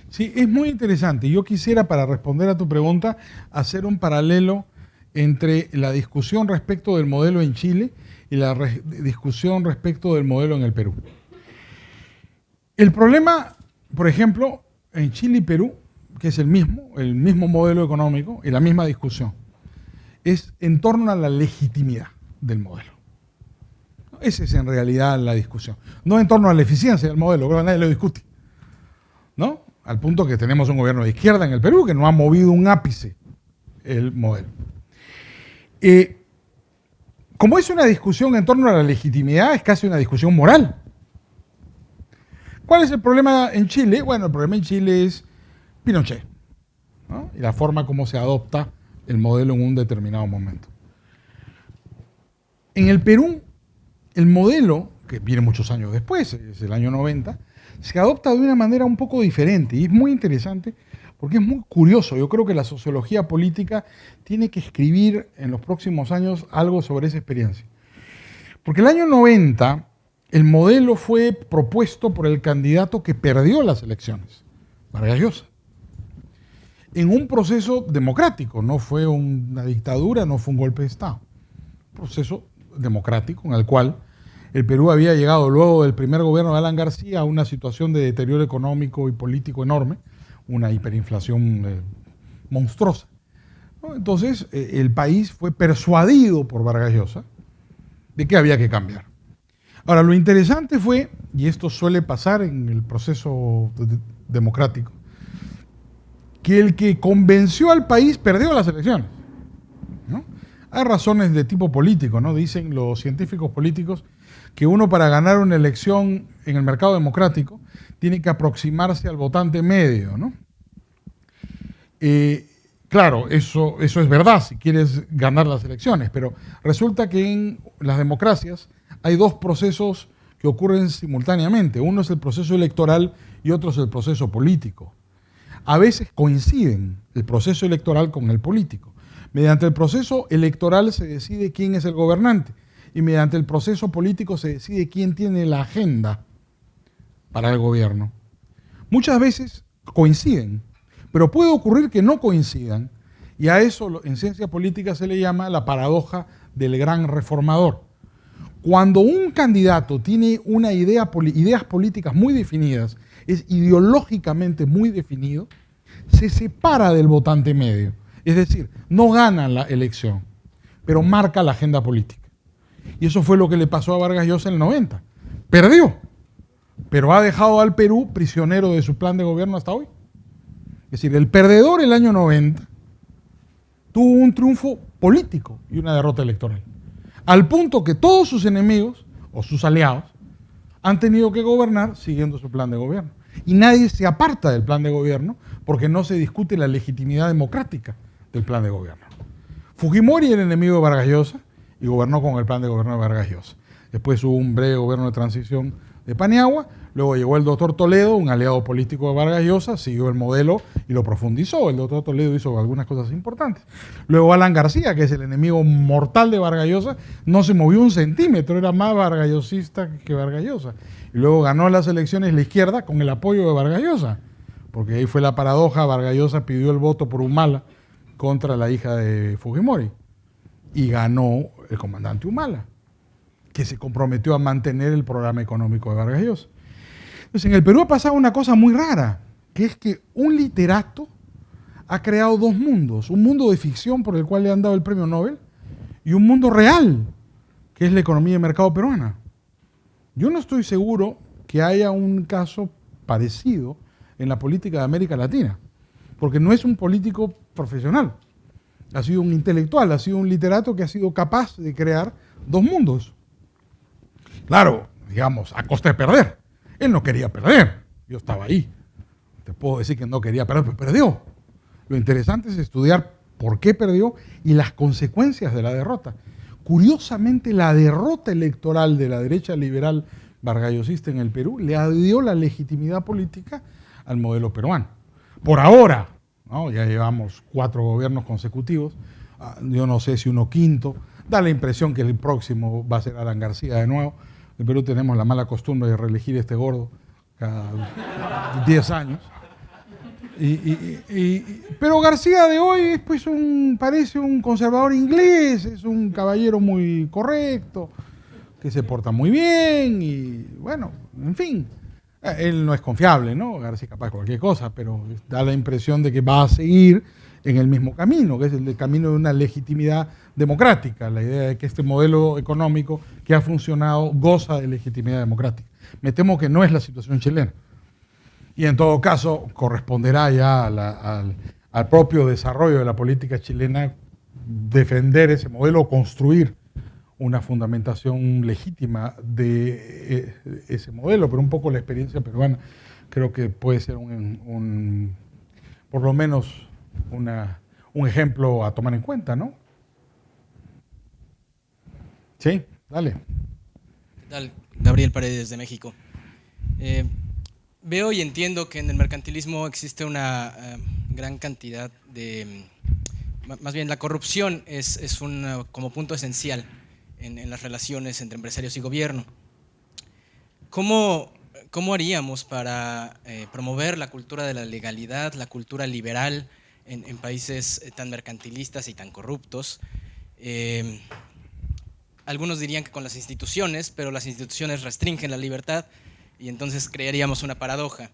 Sí, es muy interesante. Yo quisiera, para responder a tu pregunta, hacer un paralelo entre la discusión respecto del modelo en Chile y la discusión respecto del modelo en el Perú. El problema, por ejemplo, en Chile y Perú, que es el mismo modelo económico y la misma discusión, es en torno a la legitimidad del modelo. Esa es en realidad la discusión. No en torno a la eficiencia del modelo, creo que nadie lo discute, ¿no? Al punto que tenemos un gobierno de izquierda en el Perú que no ha movido un ápice el modelo. Como es una discusión en torno a la legitimidad, es casi una discusión moral. ¿Cuál es el problema en Chile? Bueno, el problema en Chile es Pinochet, ¿no? Y la forma como se adopta el modelo en un determinado momento. En el Perú, el modelo, que viene muchos años después, es el año 90, se adopta de una manera un poco diferente y es muy interesante porque es muy curioso. Yo creo que la sociología política tiene que escribir en los próximos años algo sobre esa experiencia. Porque el año 90, el modelo fue propuesto por el candidato que perdió las elecciones, Vargas Llosa, en un proceso democrático. No fue una dictadura, no fue un golpe de Estado. Un proceso democrático en el cual el Perú había llegado luego del primer gobierno de Alan García a una situación de deterioro económico y político enorme, una hiperinflación monstruosa, ¿no? Entonces, el país fue persuadido por Vargas Llosa de que había que cambiar. Ahora, lo interesante fue, y esto suele pasar en el proceso democrático, que el que convenció al país perdió las elecciones, ¿no? Hay razones de tipo político, ¿no? Dicen los científicos políticos que uno, para ganar una elección en el mercado democrático, tiene que aproximarse al votante medio, ¿no? Claro, eso es verdad si quieres ganar las elecciones, pero resulta que en las democracias hay dos procesos que ocurren simultáneamente. Uno es el proceso electoral y otro es el proceso político. A veces coinciden el proceso electoral con el político. Mediante el proceso electoral se decide quién es el gobernante y mediante el proceso político se decide quién tiene la agenda para el gobierno. Muchas veces coinciden, pero puede ocurrir que no coincidan, y a eso en ciencia política se le llama la paradoja del gran reformador. Cuando un candidato tiene ideas políticas muy definidas, es ideológicamente muy definido, se separa del votante medio. Es decir, no gana la elección, pero marca la agenda política. Y eso fue lo que le pasó a Vargas Llosa en el 90. Perdió, pero ha dejado al Perú prisionero de su plan de gobierno hasta hoy. Es decir, el perdedor el año 90 tuvo un triunfo político y una derrota electoral. Al punto que todos sus enemigos o sus aliados han tenido que gobernar siguiendo su plan de gobierno. Y nadie se aparta del plan de gobierno porque no se discute la legitimidad democrática del plan de gobierno. Fujimori era enemigo de Vargas Llosa y gobernó con el plan de gobierno de Vargas Llosa. Después hubo un breve gobierno de transición de Paniagua, Luego llegó el doctor Toledo, un aliado político de Vargas Llosa, siguió el modelo y lo profundizó. El doctor Toledo hizo algunas cosas importantes. Luego Alan García, que es el enemigo mortal de Vargas Llosa, no se movió un centímetro, era más vargallosista que Vargas Llosa. Y luego ganó las elecciones la izquierda con el apoyo de Vargas Llosa, porque ahí fue la paradoja, Vargas Llosa pidió el voto por Humala contra la hija de Fujimori. Y ganó el comandante Humala, que se comprometió a mantener el programa económico de Vargas Llosa. Entonces, en el Perú ha pasado una cosa muy rara, que es que un literato ha creado dos mundos, un mundo de ficción por el cual le han dado el premio Nobel y un mundo real, que es la economía de mercado peruana. Yo no estoy seguro que haya un caso parecido en la política de América Latina, porque no es un político profesional, ha sido un intelectual, ha sido un literato que ha sido capaz de crear dos mundos. Claro, digamos, a costa de perder. Él no quería perder, yo estaba ahí. Te puedo decir que no quería perder, pero perdió. Lo interesante es estudiar por qué perdió y las consecuencias de la derrota. Curiosamente, la derrota electoral de la derecha liberal vargallosista en el Perú le dio la legitimidad política al modelo peruano. Por ahora, ¿no? Ya llevamos 4 gobiernos consecutivos, yo no sé si uno quinto, da la impresión que el próximo va a ser Alan García de nuevo. En Perú tenemos la mala costumbre de reelegir este gordo cada 10 años. Pero García de hoy es pues parece un conservador inglés, es un caballero muy correcto, que se porta muy bien y bueno, en fin. Él no es confiable, ¿no? García es capaz de cualquier cosa, pero da la impresión de que va a seguir en el mismo camino, que es el camino de una legitimidad democrática, la idea de que este modelo económico que ha funcionado goza de legitimidad democrática. Me temo que no es la situación chilena. Y en todo caso, corresponderá ya al propio desarrollo de la política chilena defender ese modelo o construir una fundamentación legítima de ese modelo, pero un poco la experiencia peruana creo que puede ser por lo menos un ejemplo a tomar en cuenta, ¿no? Sí, dale. ¿Qué tal? Gabriel Paredes, de México. Veo y entiendo que en el mercantilismo existe una gran cantidad de... Más bien, la corrupción es como punto esencial en las relaciones entre empresarios y gobierno. ¿Cómo haríamos para promover la cultura de la legalidad, la cultura liberal en países tan mercantilistas y tan corruptos? Algunos dirían que con las instituciones, pero las instituciones restringen la libertad y entonces crearíamos una paradoja.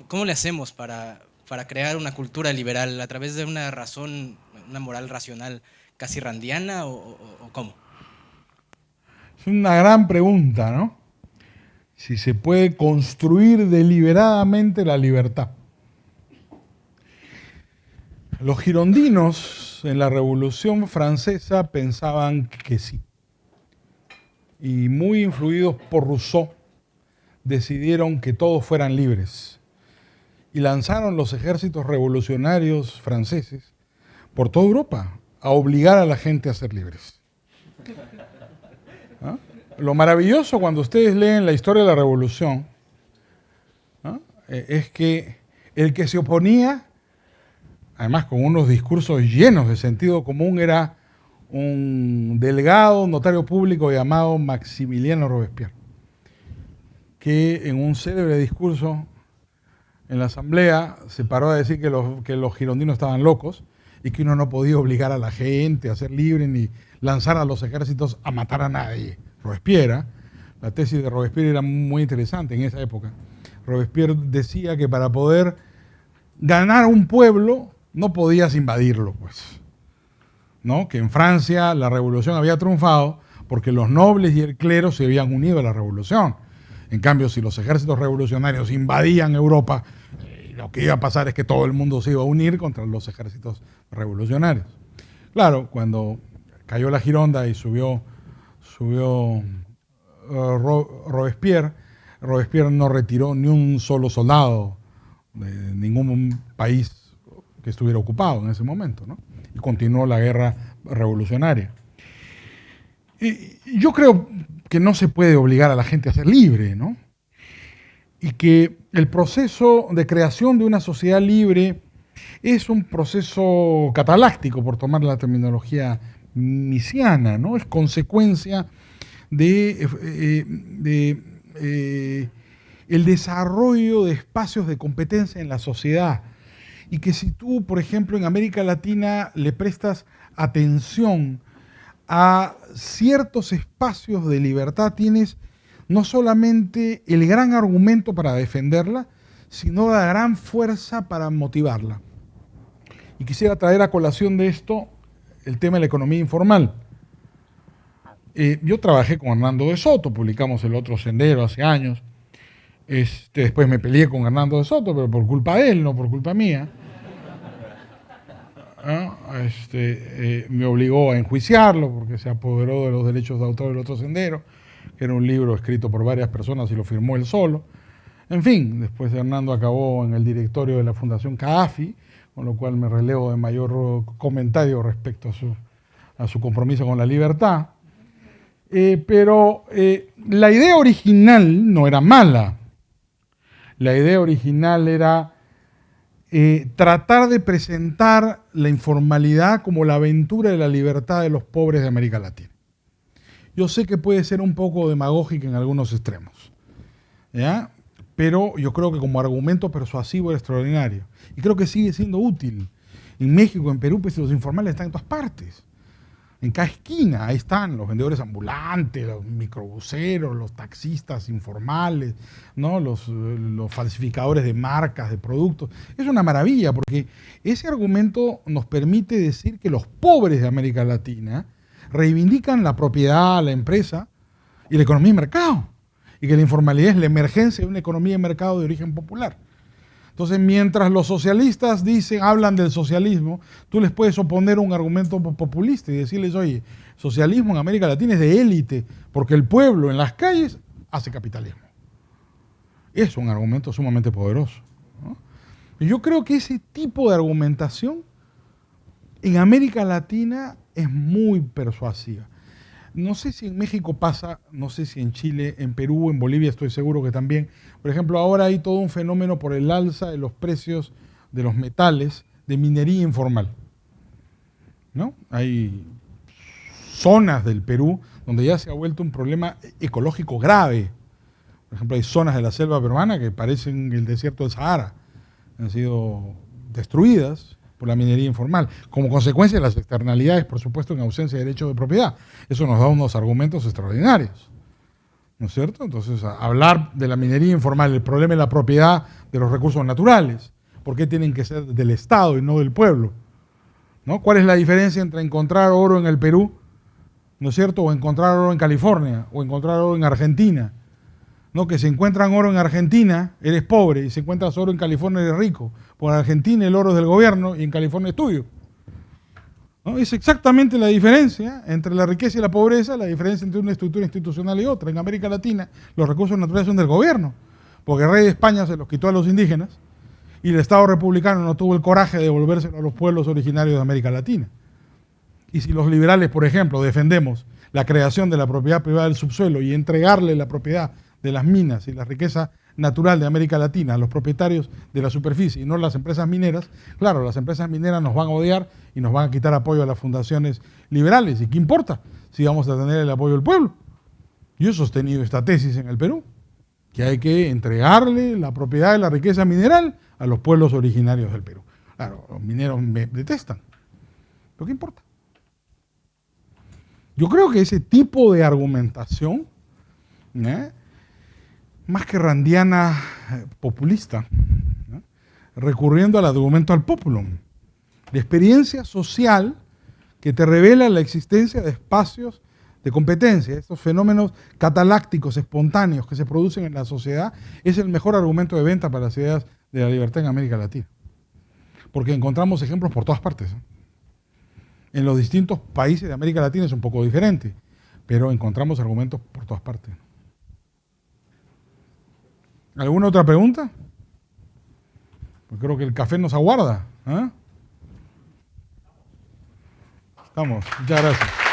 ¿Cómo le hacemos para crear una cultura liberal a través de una moral racional casi randiana o cómo? Es una gran pregunta, ¿no? Si se puede construir deliberadamente la libertad. Los girondinos en la Revolución Francesa pensaban que sí. Y muy influidos por Rousseau, decidieron que todos fueran libres. Y lanzaron los ejércitos revolucionarios franceses por toda Europa a obligar a la gente a ser libres. ¿Ah? Lo maravilloso cuando ustedes leen la historia de la Revolución, ¿ah? Es que el que se oponía, además con unos discursos llenos de sentido común, era un delegado, notario público llamado Maximiliano Robespierre, que en un célebre discurso en la asamblea se paró a decir que los girondinos estaban locos y que uno no podía obligar a la gente a ser libre ni lanzar a los ejércitos a matar a nadie. Robespierre, la tesis de Robespierre era muy interesante en esa época. Robespierre decía que para poder ganar un pueblo no podías invadirlo, pues, ¿no? Que en Francia la revolución había triunfado porque los nobles y el clero se habían unido a la revolución. En cambio, si los ejércitos revolucionarios invadían Europa, lo que iba a pasar es que todo el mundo se iba a unir contra los ejércitos revolucionarios. Claro, cuando cayó la Gironda y subió Robespierre no retiró ni un solo soldado de ningún país que estuviera ocupado en ese momento, ¿no? Y continuó la guerra revolucionaria. Y yo creo que no se puede obligar a la gente a ser libre, ¿no? y que el proceso de creación de una sociedad libre es un proceso cataláctico, por tomar la terminología missiana, ¿no? Es consecuencia de el desarrollo de espacios de competencia en la sociedad. Y que si tú, por ejemplo, en América Latina le prestas atención a ciertos espacios de libertad, tienes no solamente el gran argumento para defenderla, sino la gran fuerza para motivarla. Y quisiera traer a colación de esto el tema de la economía informal. Yo trabajé con Hernando de Soto, publicamos El Otro Sendero hace años. Después me peleé con Hernando de Soto, pero por culpa de él, no por culpa mía. Me obligó a enjuiciarlo porque se apoderó de los derechos de autor del Otro Sendero, que era un libro escrito por varias personas y lo firmó él solo. En fin, después Hernando acabó en el directorio de la Fundación CAAFI, con lo cual me relevo de mayor comentario respecto a su compromiso con la libertad. Pero la idea original no era mala. La idea original era tratar de presentar la informalidad como la aventura de la libertad de los pobres de América Latina. Yo sé que puede ser un poco demagógica en algunos extremos, ¿ya? Pero yo creo que como argumento persuasivo era extraordinario. Y creo que sigue siendo útil. En México, en Perú, pues los informales están en todas partes. En cada esquina, ahí están los vendedores ambulantes, los microbuseros, los taxistas informales, ¿no? Los falsificadores de marcas, de productos. Es una maravilla porque ese argumento nos permite decir que los pobres de América Latina reivindican la propiedad, la empresa y la economía de mercado. Y que la informalidad es la emergencia de una economía de mercado de origen popular. Entonces, mientras los socialistas hablan del socialismo, tú les puedes oponer un argumento populista y decirles, oye, socialismo en América Latina es de élite, porque el pueblo en las calles hace capitalismo. Es un argumento sumamente poderoso, ¿no? Y yo creo que ese tipo de argumentación en América Latina es muy persuasiva. No sé si en México pasa, no sé si en Chile, en Perú, en Bolivia estoy seguro que también. Por ejemplo, ahora hay todo un fenómeno por el alza de los precios de los metales de minería informal, ¿no? Hay zonas del Perú donde ya se ha vuelto un problema ecológico grave. Por ejemplo, hay zonas de la selva peruana que parecen el desierto del Sahara. Han sido destruidas por la minería informal, como consecuencia de las externalidades, por supuesto, en ausencia de derecho de propiedad. Eso nos da unos argumentos extraordinarios, ¿no es cierto? Entonces, hablar de la minería informal, el problema de la propiedad de los recursos naturales, ¿por qué tienen que ser del Estado y no del pueblo? ¿No? ¿Cuál es la diferencia entre encontrar oro en el Perú, ¿no es cierto?, o encontrar oro en California, o encontrar oro en Argentina? ¿No? Que si encuentran oro en Argentina, eres pobre, y si encuentras oro en California, eres rico. Por Argentina el oro es del gobierno y en California es tuyo, ¿no? Es exactamente la diferencia entre la riqueza y la pobreza, la diferencia entre una estructura institucional y otra. En América Latina los recursos naturales son del gobierno, porque el rey de España se los quitó a los indígenas y el Estado republicano no tuvo el coraje de devolvérselo a los pueblos originarios de América Latina. Y si los liberales, por ejemplo, defendemos la creación de la propiedad privada del subsuelo y entregarle la propiedad de las minas y la riqueza natural de América Latina a los propietarios de la superficie y no las empresas mineras, claro, las empresas mineras nos van a odiar y nos van a quitar apoyo a las fundaciones liberales. ¿Y qué importa si vamos a tener el apoyo del pueblo? Yo he sostenido esta tesis en el Perú, que hay que entregarle la propiedad de la riqueza mineral a los pueblos originarios del Perú. Claro, los mineros me detestan, pero ¿qué importa? Yo creo que ese tipo de argumentación, más que randiana, populista, ¿no?, recurriendo al argumento al populum, la experiencia social que te revela la existencia de espacios de competencia, estos fenómenos catalácticos, espontáneos que se producen en la sociedad, es el mejor argumento de venta para las ideas de la libertad en América Latina. Porque encontramos ejemplos por todas partes, ¿eh? En los distintos países de América Latina es un poco diferente, pero encontramos argumentos por todas partes. ¿Alguna otra pregunta? Pues creo que el café nos aguarda, ¿eh? Estamos. Muchas gracias.